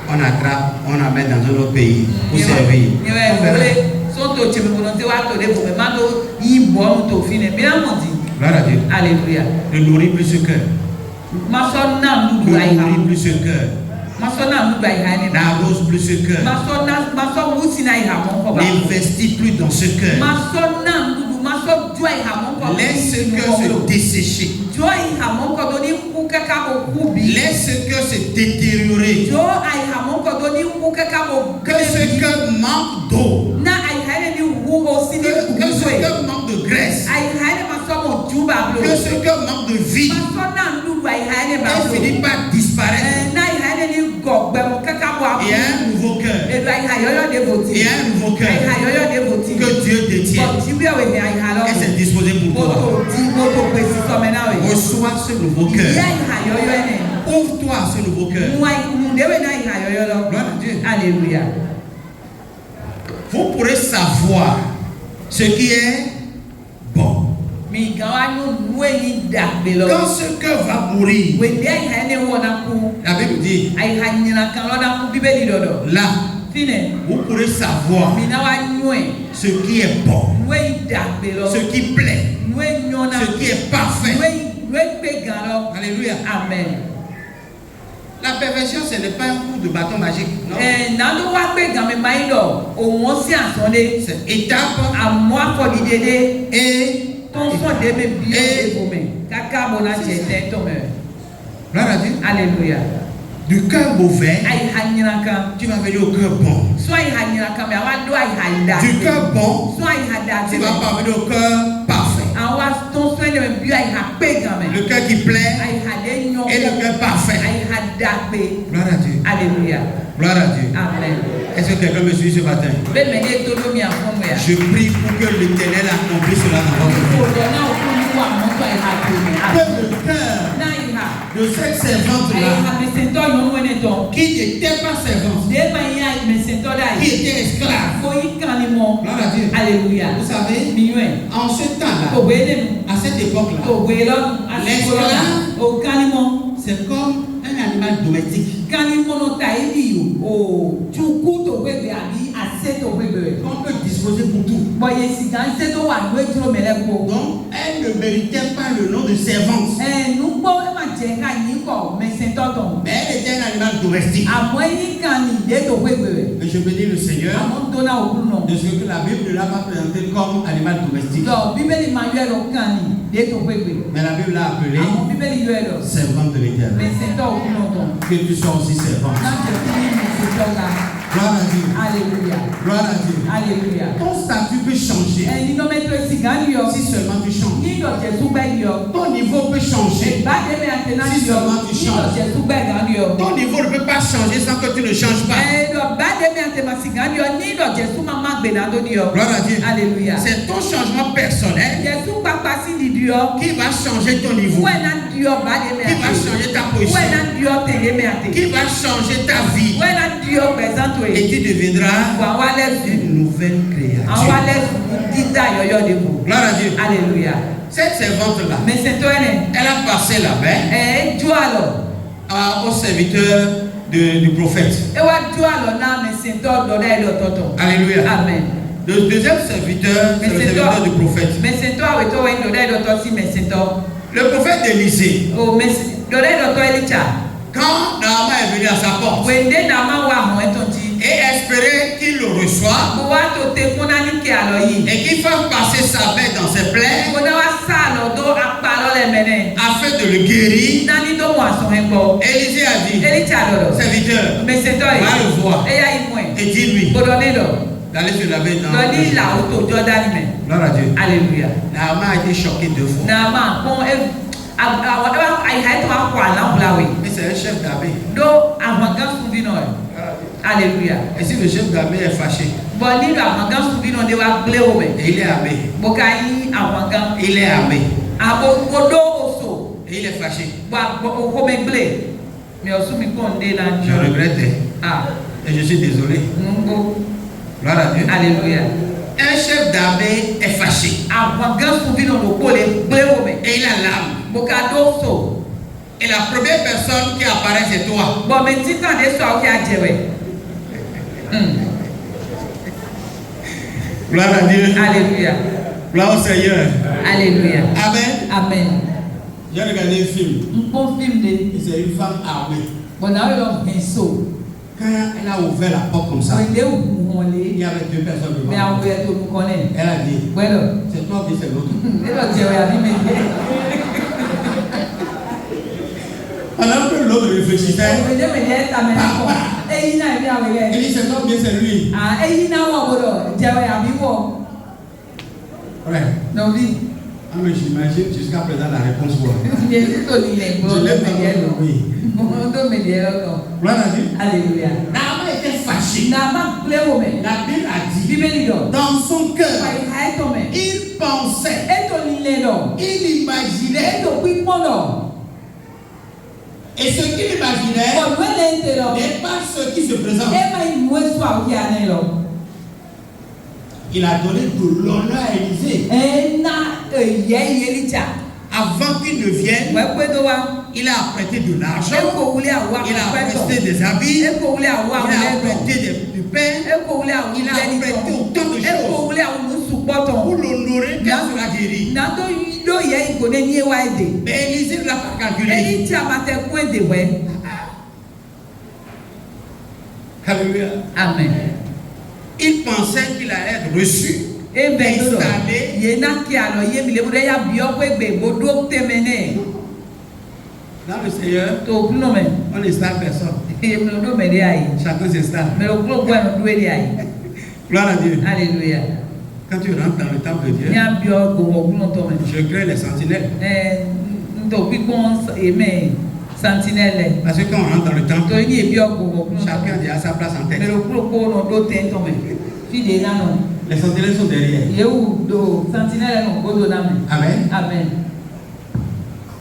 [SPEAKER 1] on attrape, on amène dans un autre pays pour servir.
[SPEAKER 3] Ni
[SPEAKER 1] On
[SPEAKER 3] wɛ
[SPEAKER 1] verra.
[SPEAKER 3] wele sɔnto tsemekono te wa to de bo mɛ ma do yi bɔ nu to fi ne mina mɔ di.
[SPEAKER 1] Gloire à Dieu.
[SPEAKER 3] Alléluia.
[SPEAKER 1] Ne nourris plus ce cœur. que nourrit plus ce cœur, n'arrose plus ce cœur, n'investit plus dans ce cœur. Laisse ce cœur se dessécher. Laisse ce cœur se détériorer. Que ce cœur manque d'eau. Que ce cœur manque de graisse. Que ce cœur manque de vie. Elle finit par disparaître. Il y a un nouveau cœur. Il y a un nouveau cœur que Dieu détient. Et c'est disposé pour toi. Reçois ce nouveau cœur. Ouvre-toi à ce nouveau cœur. Gloire à Dieu.
[SPEAKER 3] Alléluia.
[SPEAKER 1] Vous pourrez savoir ce qui est bon. Quand ce cœur va mourir, la Bible dit, là, vous pourrez savoir ce qui est bon, ce qui plaît, ce qui est parfait. Alléluia.
[SPEAKER 3] Amen.
[SPEAKER 1] La perfection, ce n'est pas un coup de bâton magique. Non. C'est étape Gloire à Dieu.
[SPEAKER 3] Alléluia.
[SPEAKER 1] Du cœur mauvais, tu vas venir au cœur bon. Du cœur bon, tu vas parvenir au cœur parfait. Le cœur qui plaît et le cœur parfait. Gloire à Dieu.
[SPEAKER 3] Alléluia.
[SPEAKER 1] Gloire à Dieu.
[SPEAKER 3] Amen.
[SPEAKER 1] Est-ce que quelqu'un me suit ce matin? Je prie pour que l'Éternel accomplisse cela dans votre vie. Que le cœur de cette servante-là, qui n'était pas servante, qui était esclave. Gloire à Dieu.
[SPEAKER 3] Alléluia.
[SPEAKER 1] Vous savez, en ce temps-là, à cette époque-là, l'esclave, c'est comme un animal domestique. On peut disposer pour tout. Donc, elle ne méritait pas le nom de servante. Mais elle était un animal domestique. Et je bénis le Seigneur de ce que la Bible ne l'a pas présenté comme animal domestique. Mais la Bible l'a appelé servante de l'Éternel. Que tu sois aussi servante. Gloire à Dieu.
[SPEAKER 3] Alléluia.
[SPEAKER 1] Gloire à Dieu.
[SPEAKER 3] Alléluia.
[SPEAKER 1] Ton statut peut changer si seulement tu changes. Ton niveau peut changer si seulement tu changes. Ton niveau ne peut pas changer sans que tu ne changes pas. Gloire à Dieu.
[SPEAKER 3] Alléluia.
[SPEAKER 1] C'est ton changement personnel qui va changer ton niveau, qui va changer ta position, qui va changer ta vie. Et tu deviendras une nouvelle créature. Gloire à Dieu.
[SPEAKER 3] Alléluia.
[SPEAKER 1] Cette servante-là, elle a passé la main au serviteur du prophète. Alléluia.
[SPEAKER 3] Amen.
[SPEAKER 1] Le deuxième serviteur, c'est le serviteur du prophète. Le prophète d'Élysée, quand Naaman est venu à sa porte et espérait qu'il le reçoive et qu'il fasse passer sa main dans ses plaies afin de le guérir, Élisée a dit, serviteur, va le voir et dis-lui d'aller se laver dans le Jourdain. Gloire à Dieu.
[SPEAKER 3] Alléluia.
[SPEAKER 1] Naaman a été choqué 2 fois. Mais c'est un chef d'armée.
[SPEAKER 3] Alléluia.
[SPEAKER 1] Et si le chef d'armée est fâché, et il est armé, il est armé, et il est fâché, je regrette et je suis désolé. Gloire à Dieu.
[SPEAKER 3] Alléluia.
[SPEAKER 1] Un chef d'armée est fâché et il a l'âme. Et la première personne qui apparaît, c'est toi. Gloire à Dieu.
[SPEAKER 3] Alléluia.
[SPEAKER 1] Gloire au Seigneur.
[SPEAKER 3] Alléluia.
[SPEAKER 1] Amen.
[SPEAKER 3] Amen.
[SPEAKER 1] J'ai regardé un film.
[SPEAKER 3] bon film de
[SPEAKER 1] C'est une femme armée.
[SPEAKER 3] bon là il y a un saut
[SPEAKER 1] Quand elle a ouvert la porte comme ça,
[SPEAKER 3] il est où on
[SPEAKER 1] il y
[SPEAKER 3] est
[SPEAKER 1] avait deux personnes
[SPEAKER 3] mais
[SPEAKER 1] devant.
[SPEAKER 3] on veut tout nous connaît
[SPEAKER 1] Elle a dit,
[SPEAKER 3] bueno
[SPEAKER 1] c'est toi qui c'est l'autre.
[SPEAKER 3] et là tu as vu mais
[SPEAKER 1] Alors que l'autre réfléchissait,
[SPEAKER 3] il
[SPEAKER 1] il dit c'est toi bien c'est lui. Ouais.
[SPEAKER 3] non oui
[SPEAKER 1] Ah, mais j'imagine jusqu'à présent la réponse quoi.
[SPEAKER 3] je l'ai pas
[SPEAKER 1] Oui. Gloire à Dieu.
[SPEAKER 3] alléluia
[SPEAKER 1] Naaman était fâché.
[SPEAKER 3] Nama plaît au mais
[SPEAKER 1] La Bible a dit,
[SPEAKER 3] bibeli do
[SPEAKER 1] dans son cœur,
[SPEAKER 3] ai to me
[SPEAKER 1] il pensait,
[SPEAKER 3] e to lile do
[SPEAKER 1] il imaginait.
[SPEAKER 3] e to pipo do
[SPEAKER 1] Et ce qu'il imaginait
[SPEAKER 3] o le ente do
[SPEAKER 1] n'est pas ce qui se présente.
[SPEAKER 3] e mai mwe so a ya ne lo
[SPEAKER 1] Il a donné de l'honneur à Élisée.
[SPEAKER 3] e na ye yelicha
[SPEAKER 1] Avant qu'il ne vienne,
[SPEAKER 3] we pe do wa
[SPEAKER 1] il a prêté de
[SPEAKER 3] e
[SPEAKER 1] l'argent,
[SPEAKER 3] ko wule awa
[SPEAKER 1] il a prêté des habits,
[SPEAKER 3] e ko wule awa
[SPEAKER 1] il a
[SPEAKER 3] le do
[SPEAKER 1] prêté du pain,
[SPEAKER 3] e ko wule awa
[SPEAKER 1] il a prêté autant de
[SPEAKER 3] e ko
[SPEAKER 1] choses
[SPEAKER 3] wule awa su poto
[SPEAKER 1] pour l'honorer qu'elle sera guérie.
[SPEAKER 3] na to do ye ko ne ni wa ide
[SPEAKER 1] Mais Élisée ne l'a pas calculé.
[SPEAKER 3] Elicha mate kwen de we
[SPEAKER 1] Alléluia.
[SPEAKER 3] amen
[SPEAKER 1] Il pensait qu'il allait être reçu,
[SPEAKER 3] e be do
[SPEAKER 1] installé.
[SPEAKER 3] ye na ki alo ye mi le bude ya bi o pe gbe bodo temene
[SPEAKER 1] Dans le Seigneur,
[SPEAKER 3] to kuno me
[SPEAKER 1] on n'installe personne.
[SPEAKER 3] ye mi do me de ai
[SPEAKER 1] Chacun s'installe.
[SPEAKER 3] me lo kuno gwa no do de ai
[SPEAKER 1] Gloire à Dieu.
[SPEAKER 3] alléluia
[SPEAKER 1] Quand tu rentres dans le temple de Dieu,
[SPEAKER 3] ya bi o go wo kuno to me
[SPEAKER 1] je crée les sentinelles.
[SPEAKER 3] ndo pi kon eme sentinelle
[SPEAKER 1] Parce que quand on rentre dans le
[SPEAKER 3] to
[SPEAKER 1] temple,
[SPEAKER 3] ni e bi o go wo kuno
[SPEAKER 1] chacun a sa place en
[SPEAKER 3] me
[SPEAKER 1] tête.
[SPEAKER 3] lo kuno ko no do ten to me fi de na no
[SPEAKER 1] Les sentinelles sont derrière.
[SPEAKER 3] ye u do sentinelle no go do na me
[SPEAKER 1] Amen.
[SPEAKER 3] amen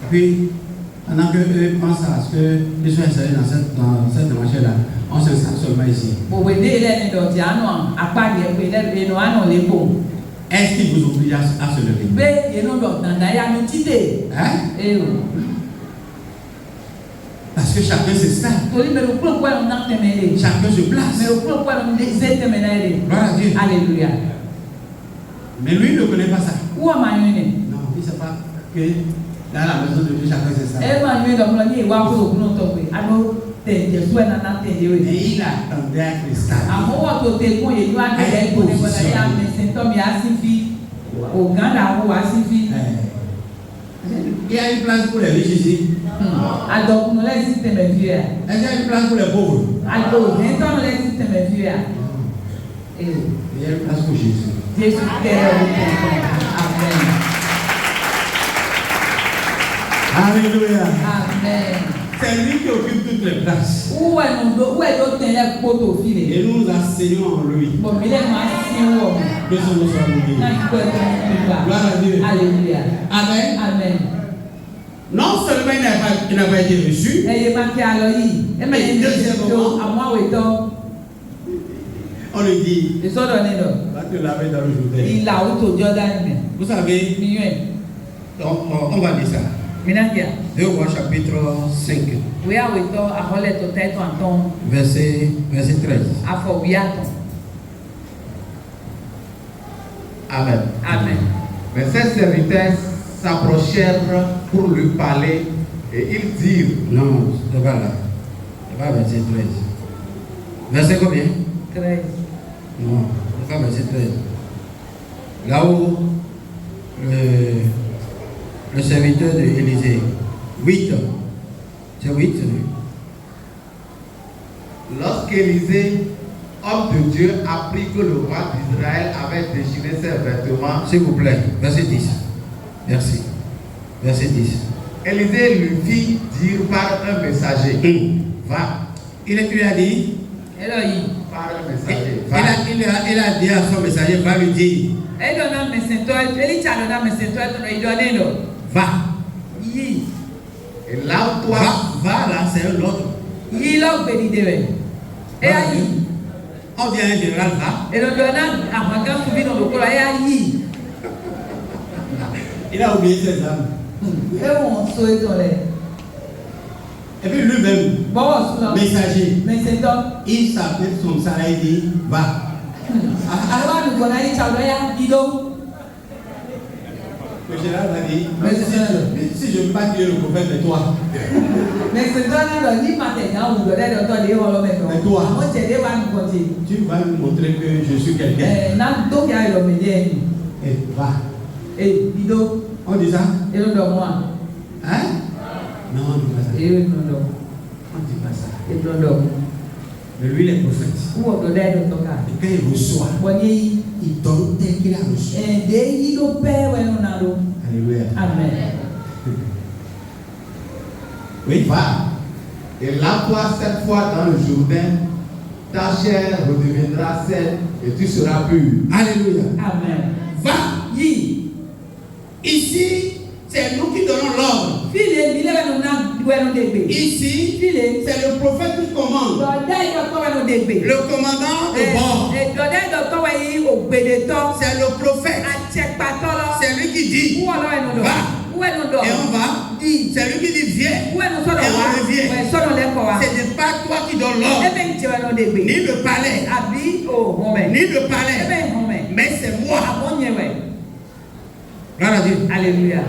[SPEAKER 1] Et puis, pendant qu'eux pensent à ce qu'ils sont installés dans cette marché-là, on s'installe seulement ici.
[SPEAKER 3] bo we de le ni do ti ano apa de pe le no ano le bo
[SPEAKER 1] Est-ce qu'ils vous obligent à se lever?
[SPEAKER 3] be ye no do tanda ya mi ti de
[SPEAKER 1] Hein?
[SPEAKER 3] e o
[SPEAKER 1] Parce que chacun s'installe.
[SPEAKER 3] torí me lo kúrò pẹ́ ọ̀nà tẹ̀mẹ̀lẹ̀
[SPEAKER 1] Chacun se
[SPEAKER 3] me
[SPEAKER 1] place.
[SPEAKER 3] lo kúrò pẹ́ ọ̀nà zé tẹ̀mẹ̀lẹ̀
[SPEAKER 1] Gloire à Dieu.
[SPEAKER 3] alléluia
[SPEAKER 1] Mais lui ne connaît pas ça.
[SPEAKER 3] wúwo máa yún ni
[SPEAKER 1] Non, il ne sait pas que dans la maison de Dieu, chacun s'installe.
[SPEAKER 3] ẹ máa yún dọ̀kúnlọ ní ìwà kúrò kúrò tó pé àná tẹ̀jẹ̀ sún ẹ̀ nana tẹ̀jẹ̀ rẹ̀
[SPEAKER 1] Et il attendait à être installé.
[SPEAKER 3] àmọ́wọ́ tó tẹ kún yẹn ní wàá tẹ̀lé ẹ̀kọ́ ní kọ́tà yà mẹsẹ̀ tọ́mi á sí fi ògán làwọn wá sí fi
[SPEAKER 1] Il y a une place pour les riches ici.
[SPEAKER 3] àdọ̀kùnrin lẹ́sìn tẹ̀mẹ̀ fi rẹ̀
[SPEAKER 1] Est-ce qu'il y a une place pour les pauvres?
[SPEAKER 3] àdọ̀kùnrin tọ́nu lẹ́sìn tẹ̀mẹ̀ fi rẹ̀
[SPEAKER 1] Il y a une place pour Jésus.
[SPEAKER 3] Jésù tẹ̀lé ọ̀tọ̀ amen
[SPEAKER 1] Alléluia.
[SPEAKER 3] amen.
[SPEAKER 1] C'est lui qui occupe toutes les places.
[SPEAKER 3] Où est l'autre télé poto filé?
[SPEAKER 1] Et nous enseignons en lui.
[SPEAKER 3] Bon, mais les masses
[SPEAKER 1] Que son nom soit loué. Gloire à Dieu.
[SPEAKER 3] Alléluia.
[SPEAKER 1] Amen.
[SPEAKER 3] Amen.
[SPEAKER 1] Non seulement il n'a pas été reçu,
[SPEAKER 3] Et il m'a dit alors, il m'a dit à moi, oui, donc,
[SPEAKER 1] on lui dit,
[SPEAKER 3] ils sont donnés là.
[SPEAKER 1] va te laver dans le Jourdain.
[SPEAKER 3] Il a auto Jordan.
[SPEAKER 1] Vous savez, on va dire ça.
[SPEAKER 3] Minakia.
[SPEAKER 1] 2 Rois chapitre 5,
[SPEAKER 3] Oui, oui, donc, à relais tout est en ton,
[SPEAKER 1] verset 13.
[SPEAKER 3] à Fobiaton.
[SPEAKER 5] Amen.
[SPEAKER 3] Amen.
[SPEAKER 5] Mais ses serviteurs s'approchèrent pour lui parler et ils dirent,
[SPEAKER 1] Non, c'est pas là. C'est pas verset 13. Verset combien?
[SPEAKER 3] 13.
[SPEAKER 1] Non, c'est pas verset 13. Là où le serviteur de Élisée, 8, c'est 8,
[SPEAKER 5] lorsqu'Élisée, homme de Dieu, apprit que le roi d'Israël avait déchiré ses vêtements,
[SPEAKER 1] s'il vous plaît, verset 10. Merci. Verset 10.
[SPEAKER 5] Élisée lui fit dire par un messager, va,
[SPEAKER 1] Il lui a dit,
[SPEAKER 3] Elohim.
[SPEAKER 5] par un messager, va.
[SPEAKER 1] il a dit à son messager, va lui dire,
[SPEAKER 3] Elle donne un message, elle dit à l'autre message, il donne là.
[SPEAKER 1] va.
[SPEAKER 3] Yi.
[SPEAKER 5] Et lave-toi,
[SPEAKER 1] Va là, c'est un autre.
[SPEAKER 3] Yi l'a béni de lui. Et à yi.
[SPEAKER 1] On dit à un général, va.
[SPEAKER 3] Et le donnant, à ma grande souveraine dans le corps, et à yi.
[SPEAKER 1] Il a oublié ses âmes.
[SPEAKER 3] Et on souhaite dans les.
[SPEAKER 1] Et puis lui-même,
[SPEAKER 3] Bon, sous
[SPEAKER 1] messager,
[SPEAKER 3] mais c'est donc.
[SPEAKER 1] il s'appelle son salaire, il dit, va.
[SPEAKER 3] Alors, nous connaissons les Tchadouaya, Dido.
[SPEAKER 1] Le général m'a dit, mais si je ne veux pas tuer le prophète, mais toi.
[SPEAKER 3] Mais c'est toi qui dois dire maintenant, vous donnez le temps de dire maintenant.
[SPEAKER 1] Mais toi,
[SPEAKER 3] Moi, j'ai des vannes continuer.
[SPEAKER 1] tu vas me montrer que je suis quelqu'un.
[SPEAKER 3] Donc, il y a le médias.
[SPEAKER 1] Et va.
[SPEAKER 3] Et Dido,
[SPEAKER 1] On dit ça?
[SPEAKER 3] et le moi.
[SPEAKER 1] Hein? Non, on ne dit pas ça.
[SPEAKER 3] Et le nom.
[SPEAKER 1] On ne dit pas ça.
[SPEAKER 3] Et le nom.
[SPEAKER 1] Mais lui, il est prophète.
[SPEAKER 3] Où on donnait le temps?
[SPEAKER 1] Et quand il reçoit,
[SPEAKER 3] Voyez,
[SPEAKER 1] il donne tel qu'il a reçu.
[SPEAKER 3] et des Dido père, ouais, on a l'eau.
[SPEAKER 1] Alléluia.
[SPEAKER 3] Amen.
[SPEAKER 5] Oui, va. Et lave-toi 7 fois dans le Jourdain, ta chair redeviendra saine et tu seras pur.
[SPEAKER 1] Alléluia.
[SPEAKER 3] Amen.
[SPEAKER 1] Va.
[SPEAKER 3] Yi.
[SPEAKER 1] Ici, c'est nous qui donnons l'ordre.
[SPEAKER 3] File, bile nous na doué nous débé.
[SPEAKER 1] Ici,
[SPEAKER 3] File.
[SPEAKER 1] c'est le prophète qui commande.
[SPEAKER 3] Dodai docteur nous débé.
[SPEAKER 1] Le commandant de bord,
[SPEAKER 3] Et dodai docteur ouais yi au bédéton.
[SPEAKER 1] c'est le prophète.
[SPEAKER 3] A check patolo.
[SPEAKER 1] C'est lui qui dit.
[SPEAKER 3] Où alors nous do?
[SPEAKER 1] Va.
[SPEAKER 3] Où est nous do?
[SPEAKER 1] Et on va.
[SPEAKER 3] Di.
[SPEAKER 1] C'est lui qui dit viens.
[SPEAKER 3] Où est nous so do
[SPEAKER 1] Et on
[SPEAKER 3] wa?
[SPEAKER 1] revient.
[SPEAKER 3] Ouais, so do le ko wa.
[SPEAKER 1] Ce n'est pas toi qui donnes l'ordre,
[SPEAKER 3] Ebe nti wa nous débé.
[SPEAKER 1] ni le palais,
[SPEAKER 3] Abi o home.
[SPEAKER 1] ni le palais,
[SPEAKER 3] Ebe home.
[SPEAKER 1] mais c'est moi.
[SPEAKER 3] Abonye ouais.
[SPEAKER 1] Gloire à Dieu.
[SPEAKER 3] Alléluia.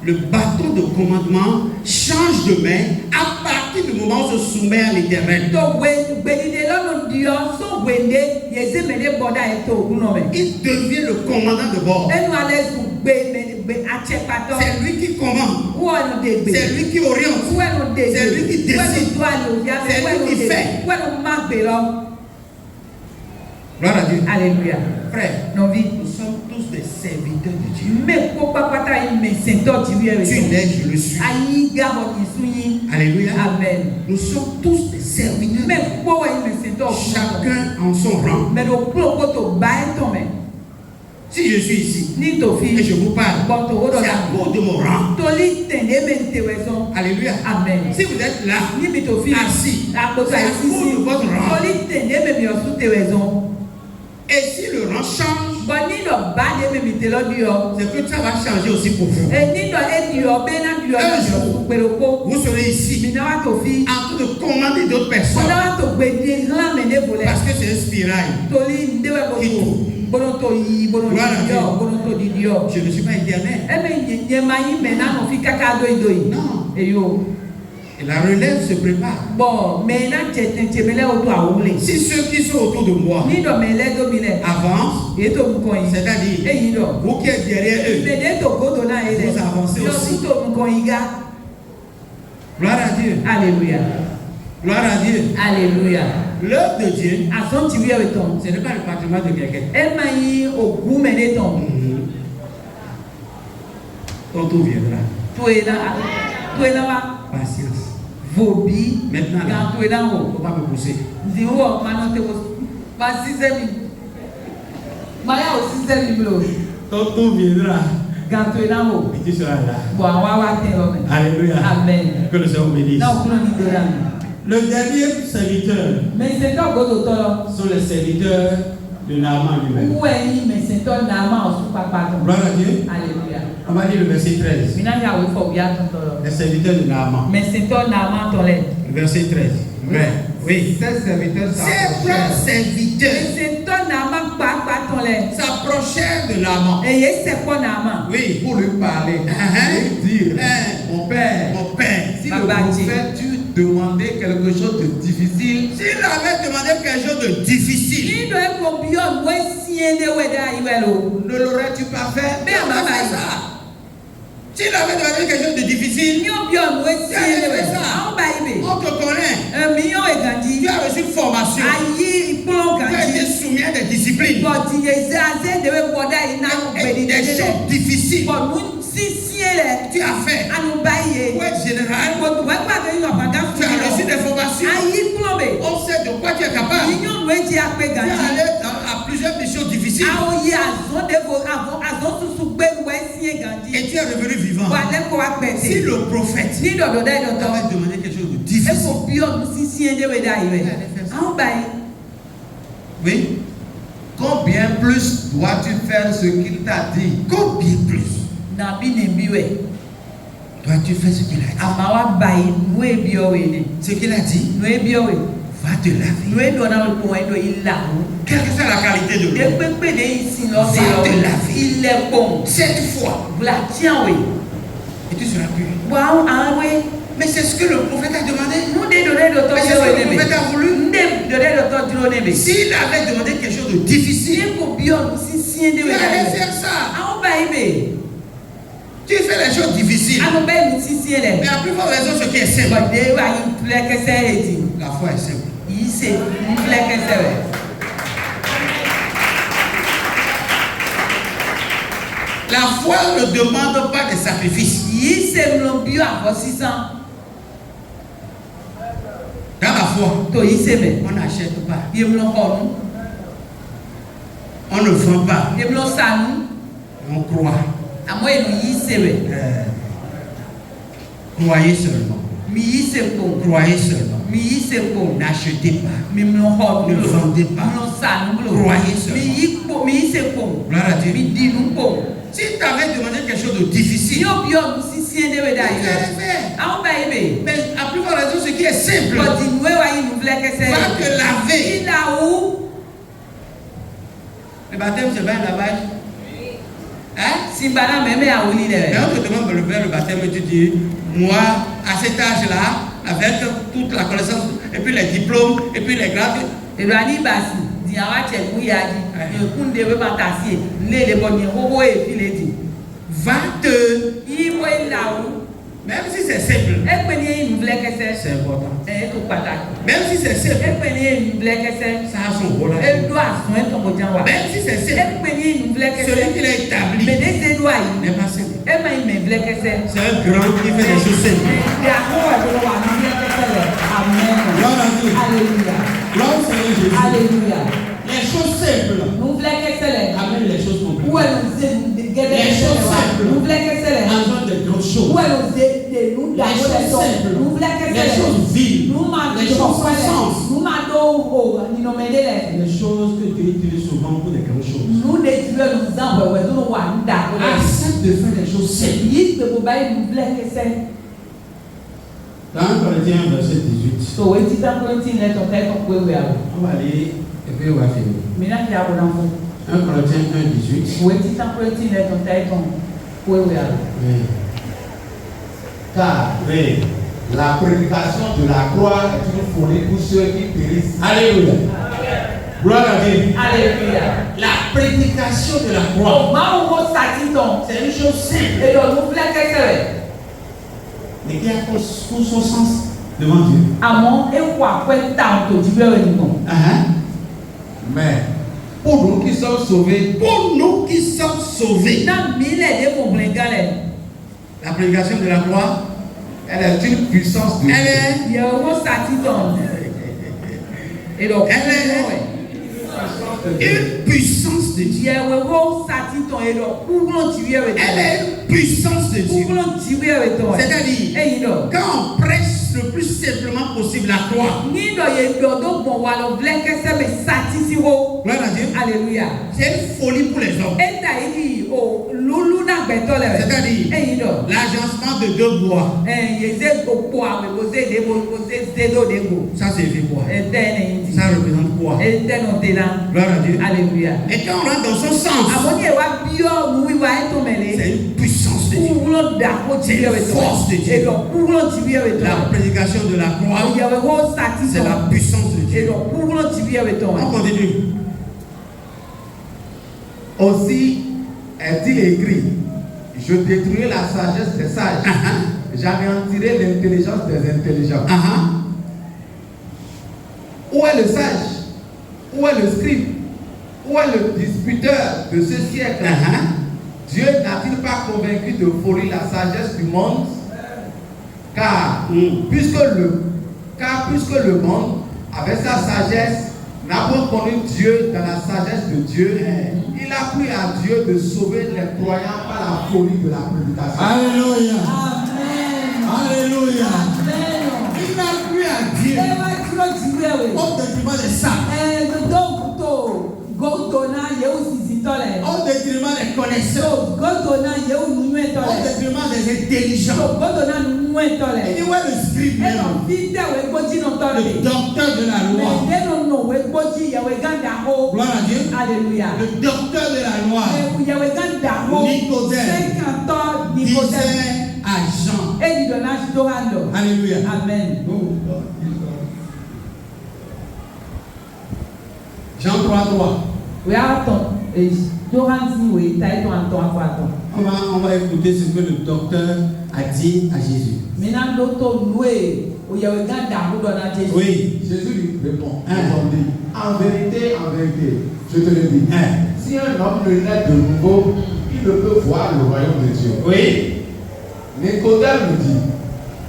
[SPEAKER 1] Le bâton de commandement change de main à partir du moment où on se soumet à l'Éternel.
[SPEAKER 3] To gbedide lọ́nà di ọ so gbede yeze mele bọ́dà ètò ògùn náà mẹ́.
[SPEAKER 1] Il devient le commandant de bord.
[SPEAKER 3] Ẹnu alẹ́ sùn gbé àtsẹ̀pàtọ́.
[SPEAKER 1] C'est lui qui commande.
[SPEAKER 3] Wọ́n ẹnu dè gbé.
[SPEAKER 1] C'est lui qui oriente.
[SPEAKER 3] Wọ́n ẹnu dè gbé.
[SPEAKER 1] C'est lui qui décide.
[SPEAKER 3] Wọ́n ẹnu tó àlè òjá mẹ́.
[SPEAKER 1] C'est lui qui fait.
[SPEAKER 3] Wọ́n ẹnu má gbé lọ.
[SPEAKER 1] Gloire à Dieu.
[SPEAKER 3] Alléluia.
[SPEAKER 1] Frère,
[SPEAKER 3] Nọ̀vi.
[SPEAKER 1] nous sommes tous des serviteurs de Dieu.
[SPEAKER 3] Mẹ́ kó pápátá yìí mẹ́ sèǹtọ́ ti wí ẹ̀rẹ̀
[SPEAKER 1] Tu l'es, je le suis.
[SPEAKER 3] Ayi gabọ̀ kì í sún yín.
[SPEAKER 1] Alléluia.
[SPEAKER 3] Amen.
[SPEAKER 1] Nous sommes tous des serviteurs.
[SPEAKER 3] Mẹ́ kó wẹ̀ yìí mẹ́ sèǹtọ́ òkú.
[SPEAKER 1] Chacun en son rang.
[SPEAKER 3] Mẹ́ ló kúrò kó tó bá ẹ̀ tọ̀ mẹ́.
[SPEAKER 1] Si je suis ici
[SPEAKER 3] Ní tòfin.
[SPEAKER 1] et je vous parle,
[SPEAKER 3] Bọ̀tò ó
[SPEAKER 1] c'est
[SPEAKER 3] dọ̀la.
[SPEAKER 1] à cause de mon rang.
[SPEAKER 3] Toli tẹ̀lé mẹ́ ń tẹ̀wẹ̀ sọ́n.
[SPEAKER 1] Alléluia.
[SPEAKER 3] Amen.
[SPEAKER 1] Si vous êtes là,
[SPEAKER 3] Níbi tó fi
[SPEAKER 1] assis,
[SPEAKER 3] àkóso
[SPEAKER 1] c'est à
[SPEAKER 3] àìsísí
[SPEAKER 1] cause de votre rang.
[SPEAKER 3] toli tẹ̀lé mẹ́mi ọ̀sùn tẹ̀wẹ̀ zọ́n.
[SPEAKER 1] Et si le rang change,
[SPEAKER 3] Bọ̀ nínú bá dé mẹ́mi tẹ̀lọ́ di ọ.
[SPEAKER 1] c'est que ça va changer aussi pour vous.
[SPEAKER 3] Nínú ẹ̀dì ọ bẹ́ẹ̀ náà di ọ náà di ọ pèrèkó.
[SPEAKER 1] Vous serez ici
[SPEAKER 3] Mìíràn wá tó fi.
[SPEAKER 1] en train de commander d'autres personnes.
[SPEAKER 3] Kọ́lá wá tó gbèdé hàn mẹ́lẹ́ bọ̀lẹ̀.
[SPEAKER 1] Parce que c'est un spirail.
[SPEAKER 3] Toli ndéwẹ̀ bọ̀tò. Bọ́dọ̀ tó yí bọ́dọ̀ tó di ọ. Bọ́dọ̀ tó di di ọ.
[SPEAKER 1] Je ne suis pas éternel.
[SPEAKER 3] Ẹ̀mẹ̀ nyẹ̀má yín mẹ́ náà nọ fi káká dóyìí.
[SPEAKER 1] Non.
[SPEAKER 3] Èyí o.
[SPEAKER 1] Et la relève se prépare.
[SPEAKER 3] Bọ̀ mẹ́ náà tẹ̀tẹ̀mẹ́lẹ́ o tó àwòlẹ̀.
[SPEAKER 1] Si ceux qui sont autour de moi
[SPEAKER 3] Nídọ̀ mẹ́lẹ́ dómìnẹ̀.
[SPEAKER 1] avancent,
[SPEAKER 3] Èyí tó mú kọ́ yìí.
[SPEAKER 1] c'est-à-dire
[SPEAKER 3] Èyí dọ̀.
[SPEAKER 1] vous qui êtes derrière eux,
[SPEAKER 3] Mede to godo na ele.
[SPEAKER 1] Vous avancez aussi.
[SPEAKER 3] Yo to nko iga.
[SPEAKER 1] gloire à Dieu.
[SPEAKER 3] Alléluia.
[SPEAKER 1] Gloire à Dieu.
[SPEAKER 3] Alléluia.
[SPEAKER 1] L'œuvre de Dieu,
[SPEAKER 3] Ason ti wi e ton.
[SPEAKER 1] ce n'est pas le patrimoine de quelqu'un.
[SPEAKER 3] E ma yi ogun mede ton.
[SPEAKER 1] Ton tour viendra.
[SPEAKER 3] To e na wa
[SPEAKER 1] Patience.
[SPEAKER 3] vobi.
[SPEAKER 1] Maintenant, là,
[SPEAKER 3] Kan to e na
[SPEAKER 1] il ne
[SPEAKER 3] ho.
[SPEAKER 1] faut pas me pousser.
[SPEAKER 3] Di wo ma no te wo. Ma size mi. Ma ya o size mi blo.
[SPEAKER 1] Ton tour viendra
[SPEAKER 3] Kan to e na ho.
[SPEAKER 1] et tu seras là.
[SPEAKER 3] Bo awa wa te o me.
[SPEAKER 1] Alléluia.
[SPEAKER 3] Amen.
[SPEAKER 1] Que le Seigneur bénisse.
[SPEAKER 3] Na o kuno ni do na.
[SPEAKER 1] Le dernier serviteur
[SPEAKER 3] Me se to godo to lo.
[SPEAKER 1] sont les serviteurs de Naaman lui-même.
[SPEAKER 3] Où est yi me se to na ma o su papa ton.
[SPEAKER 1] Gloire à Dieu.
[SPEAKER 3] Alléluia.
[SPEAKER 1] On va dire le verset 13.
[SPEAKER 3] Mina ya we fo bia ton to lo.
[SPEAKER 1] Les serviteurs de Naaman.
[SPEAKER 3] Mais c'est toi Naaman ton lait.
[SPEAKER 1] Le verset 13. Ouais. Oui.
[SPEAKER 5] Ces serviteurs
[SPEAKER 1] Ces
[SPEAKER 5] s'approchèrent.
[SPEAKER 1] serviteurs
[SPEAKER 3] Mais c'est toi Naaman pas ton lait.
[SPEAKER 1] s'approchèrent de Naaman.
[SPEAKER 3] Et c'est quoi Naaman?
[SPEAKER 1] Oui.
[SPEAKER 5] Pour lui parler et dire, mon père,
[SPEAKER 1] Mon père,
[SPEAKER 5] si le
[SPEAKER 3] Papa dit.
[SPEAKER 5] prophète tu demandais quelque chose de difficile,
[SPEAKER 1] s'il avait demandé quelque chose de difficile,
[SPEAKER 3] Il doit être combien moi si de weda iwelo.
[SPEAKER 5] ne l'aurais-tu pas fait?
[SPEAKER 3] Mais
[SPEAKER 1] on va faire ça. S'il avait demandé quelque chose de difficile,
[SPEAKER 3] Nyo bien moi si de weda. On ba ibe.
[SPEAKER 1] on te connaît.
[SPEAKER 3] Un million et gandi.
[SPEAKER 1] Tu as reçu formation.
[SPEAKER 3] Ayi plon
[SPEAKER 1] Tu as été
[SPEAKER 3] gandi.
[SPEAKER 1] soumis à des disciplines.
[SPEAKER 3] But il zaze de we boda ina
[SPEAKER 1] Et des choses difficiles.
[SPEAKER 3] But mun si siele.
[SPEAKER 1] Tu as fait.
[SPEAKER 3] Anu baye.
[SPEAKER 1] Pour être général,
[SPEAKER 3] But we pa de yo apaga.
[SPEAKER 1] tu as reçu des formations.
[SPEAKER 3] Ayi plombe.
[SPEAKER 1] On sait de quoi tu es capable.
[SPEAKER 3] Union weji akpe
[SPEAKER 1] Tu es
[SPEAKER 3] gandi.
[SPEAKER 1] allé à plusieurs missions difficiles.
[SPEAKER 3] Aoye azon de vo azon susu gbe we sie gandi.
[SPEAKER 1] Et tu es revenu vivant.
[SPEAKER 3] Wa le ko
[SPEAKER 1] Si
[SPEAKER 3] akpete.
[SPEAKER 1] le prophète
[SPEAKER 3] Ni do do dai do to.
[SPEAKER 1] avait demandé quelque chose de
[SPEAKER 3] E
[SPEAKER 1] difficile,
[SPEAKER 3] ko bio nu si sie de we dai we. Awon bai.
[SPEAKER 1] oui,
[SPEAKER 5] Combien plus dois-tu faire ce qu'il t'a dit?
[SPEAKER 1] combien plus
[SPEAKER 3] Na bi ne bi we.
[SPEAKER 1] dois-tu faire ce qu'il a dit?
[SPEAKER 3] Ama wa bai nu e bio we ne.
[SPEAKER 1] Ce qu'il a dit
[SPEAKER 3] Nu e bio we.
[SPEAKER 1] va te laver.
[SPEAKER 3] Nu e do na ko e do ila.
[SPEAKER 1] quelle que soit la qualité de l'eau, va te laver.
[SPEAKER 3] Il est bon.
[SPEAKER 1] 7 fois.
[SPEAKER 3] Voilà, tiens, oui.
[SPEAKER 1] Et tu seras pur.
[SPEAKER 3] Waouh, ah oui.
[SPEAKER 1] Mais c'est ce que le prophète a demandé.
[SPEAKER 3] Nous dédonner de ton
[SPEAKER 1] Mais c'est ce que le prophète a voulu. S'il avait demandé quelque chose de difficile, tu allais faire ça. Tu fais les choses difficiles. Mais la plupart des raisons, ce qui est simple. La foi est simple. La foi ne demande pas de sacrifice. Dans la foi, on n'achète pas. On ne vend pas. On croit. Croyez seulement. Croyez seulement. N'achetez pas. Ne vendez pas. Croyez seulement. Gloire à Dieu. Si tu avais demandé quelque chose de difficile, tu allais faire. Mais la plupart des choses, ce qui est simple, va te laver. Le baptême, c'est pas un lavage. Hein? Mais on te demande de faire le baptême et tu dis, moi, à cet âge-là, avec toute la connaissance, et puis les diplômes, et puis les grades. Va te. Même si c'est simple, c'est important. Même si c'est simple, ça a son rôle. Même si c'est simple, celui qui l'a établi n'est pas simple. C'est un grand qui fait des choses simples.
[SPEAKER 3] Amen.
[SPEAKER 1] Gloire à Dieu.
[SPEAKER 3] Alléluia.
[SPEAKER 1] Gloire au Seigneur Jésus.
[SPEAKER 3] Alléluia.
[SPEAKER 1] Les choses simples amènent les choses compliquées. Les choses simples amènent de grandes choses. Les choses vives. Les choses sans sens. Les choses que Dieu utilise souvent pour des grandes choses. Accepte de faire des choses simples. Dans 1 Corinthiens verset 18. On va aller et puis on va finir. 1 Corinthiens 1, 18.
[SPEAKER 5] Car la prédication de la croix est une folie pour ceux qui périssent.
[SPEAKER 1] Alléluia. Gloire à Dieu.
[SPEAKER 3] Alléluia.
[SPEAKER 1] La prédication de la croix, c'est une chose simple, mais qui a tout son sens devant Dieu.
[SPEAKER 5] Mais pour nous qui sommes sauvés,
[SPEAKER 1] la prédication de la croix,
[SPEAKER 5] elle est une puissance de Dieu.
[SPEAKER 1] Elle est une puissance de Dieu. Elle est une puissance de Dieu. C'est-à-dire, quand on prêche le plus simplement possible la croix, gloire à Dieu.
[SPEAKER 3] Alléluia.
[SPEAKER 1] C'est une folie pour les hommes. C'est-à-dire, l'agencement de 2 bois. Ça c'est quoi? Ça représente quoi? Gloire à Dieu.
[SPEAKER 3] Alléluia.
[SPEAKER 1] Et quand on rentre dans son sens, c'est une puissance de Dieu. C'est une force de Dieu. La prédication de la croix, c'est la puissance de Dieu. On continue.
[SPEAKER 5] Aussi est-il écrit, je détruirai la sagesse des sages, j'anéantirai l'intelligence des intelligents. Où est le sage? Où est le scribe? Où est le disputeur de ce siècle? Dieu n'a-t-il pas convaincu de folie la sagesse du monde? Car puisque le monde, avec sa sagesse, n'a pas connu Dieu dans la sagesse de Dieu, il a plu à Dieu de sauver les croyants par la folie de la prédication.
[SPEAKER 1] Alléluia.
[SPEAKER 3] Amen.
[SPEAKER 1] Alléluia.
[SPEAKER 3] Amen.
[SPEAKER 1] Il a plu à Dieu au détriment des sages, au détriment des connaisseurs, au détriment des intelligent. Il dit, ouais, le scribe même. Le docteur de la loi. Gloire à Dieu.
[SPEAKER 3] Alléluia.
[SPEAKER 1] Le docteur de la loi. Nicodème disait à Jean. Alléluia.
[SPEAKER 3] Amen.
[SPEAKER 1] Jean 3:3. On va écouter ce que le docteur a dit à Jésus. Oui.
[SPEAKER 5] Jésus lui répond. En vérité, je te le dis. Si un homme ne naît de nouveau, il ne peut voir le royaume de Dieu.
[SPEAKER 1] Oui.
[SPEAKER 5] Nicodème lui dit,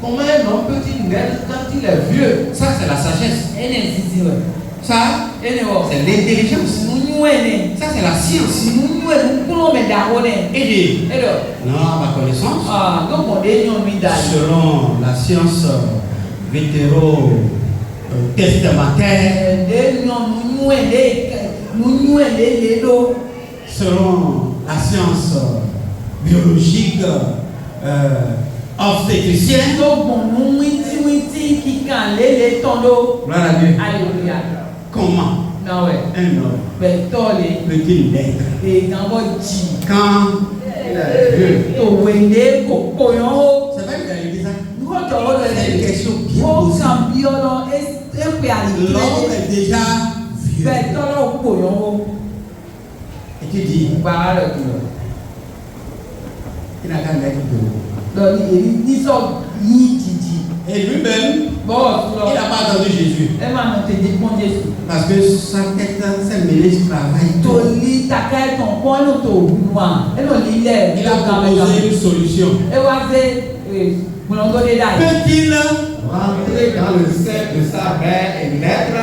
[SPEAKER 5] comment un homme peut-il naître quand il est vieux?
[SPEAKER 1] Ça, c'est la sagesse. Ça, c'est l'intelligence. Ça, c'est la science. Et non, ma connaissance. Selon la science vétéro-testamentaire, selon la science biologique obstétricienne. Gloire à Dieu.
[SPEAKER 3] Alléluia.
[SPEAKER 1] Comment un homme peut-il naître quand
[SPEAKER 5] Il est vieux.
[SPEAKER 1] c'est vrai que dit ça. C'est une question bien posée. L'homme est déjà vieux. Et tu dis, il n'a qu'à naître de nouveau. Et lui-même, il n'a pas attendu Jésus. Parce que sa tête s'est mêlée sur travail. Il a proposé une solution. Peut-il
[SPEAKER 5] Rentrer dans le sein de sa mère et naître?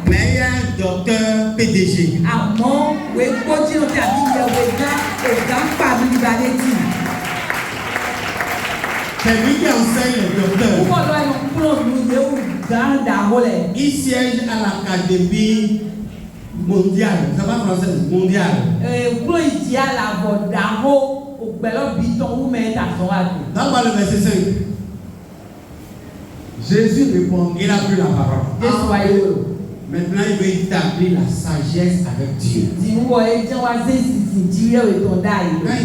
[SPEAKER 1] Mais il y a un docteur PDG. C'est lui qui enseigne les docteurs. Il siège à l'Académie mondiale. Ça va français? Mondiale. Dans le verset 5.
[SPEAKER 5] Jésus répond.
[SPEAKER 1] Il a pris la parole. Maintenant, il veut établir la sagesse avec Dieu. Quand il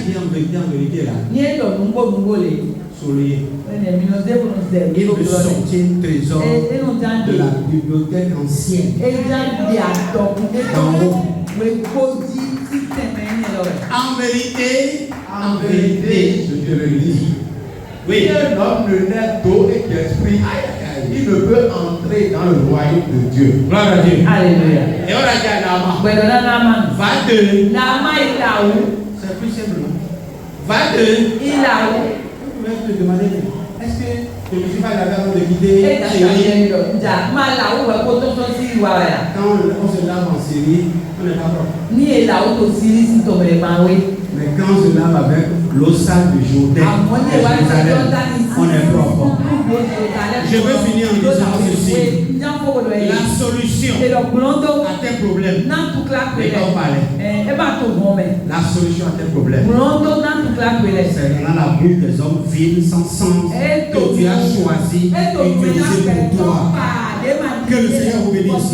[SPEAKER 1] dit en vérité là, souriez. Il veut sortir trésor de la bibliothèque ancienne. En vérité,
[SPEAKER 5] je te le dis.
[SPEAKER 1] Oui.
[SPEAKER 5] Si un homme ne naît d'eau et d'esprit, il ne peut entrer dans le royaume de Dieu.
[SPEAKER 1] Gloire à Dieu.
[SPEAKER 3] Alléluia.
[SPEAKER 1] Et on a dit à Naaman, va de. C'est plus simple. Va de.
[SPEAKER 3] Il a où?
[SPEAKER 1] Vous pouvez te demander, est-ce que je ne suis pas d'accord de quitter Syrie? Quand on se lave en Syrie, on n'est pas propre. Mais quand on se lave avec l'eau sale du Jourdain, on est propre. Je veux finir en disant ceci. La solution à tes problèmes n'est pas au palais. La solution à tes problèmes, c'est dans la bouche des hommes vils, sans sens, que tu as choisi et utilisé pour toi. Que le Seigneur vous bénisse.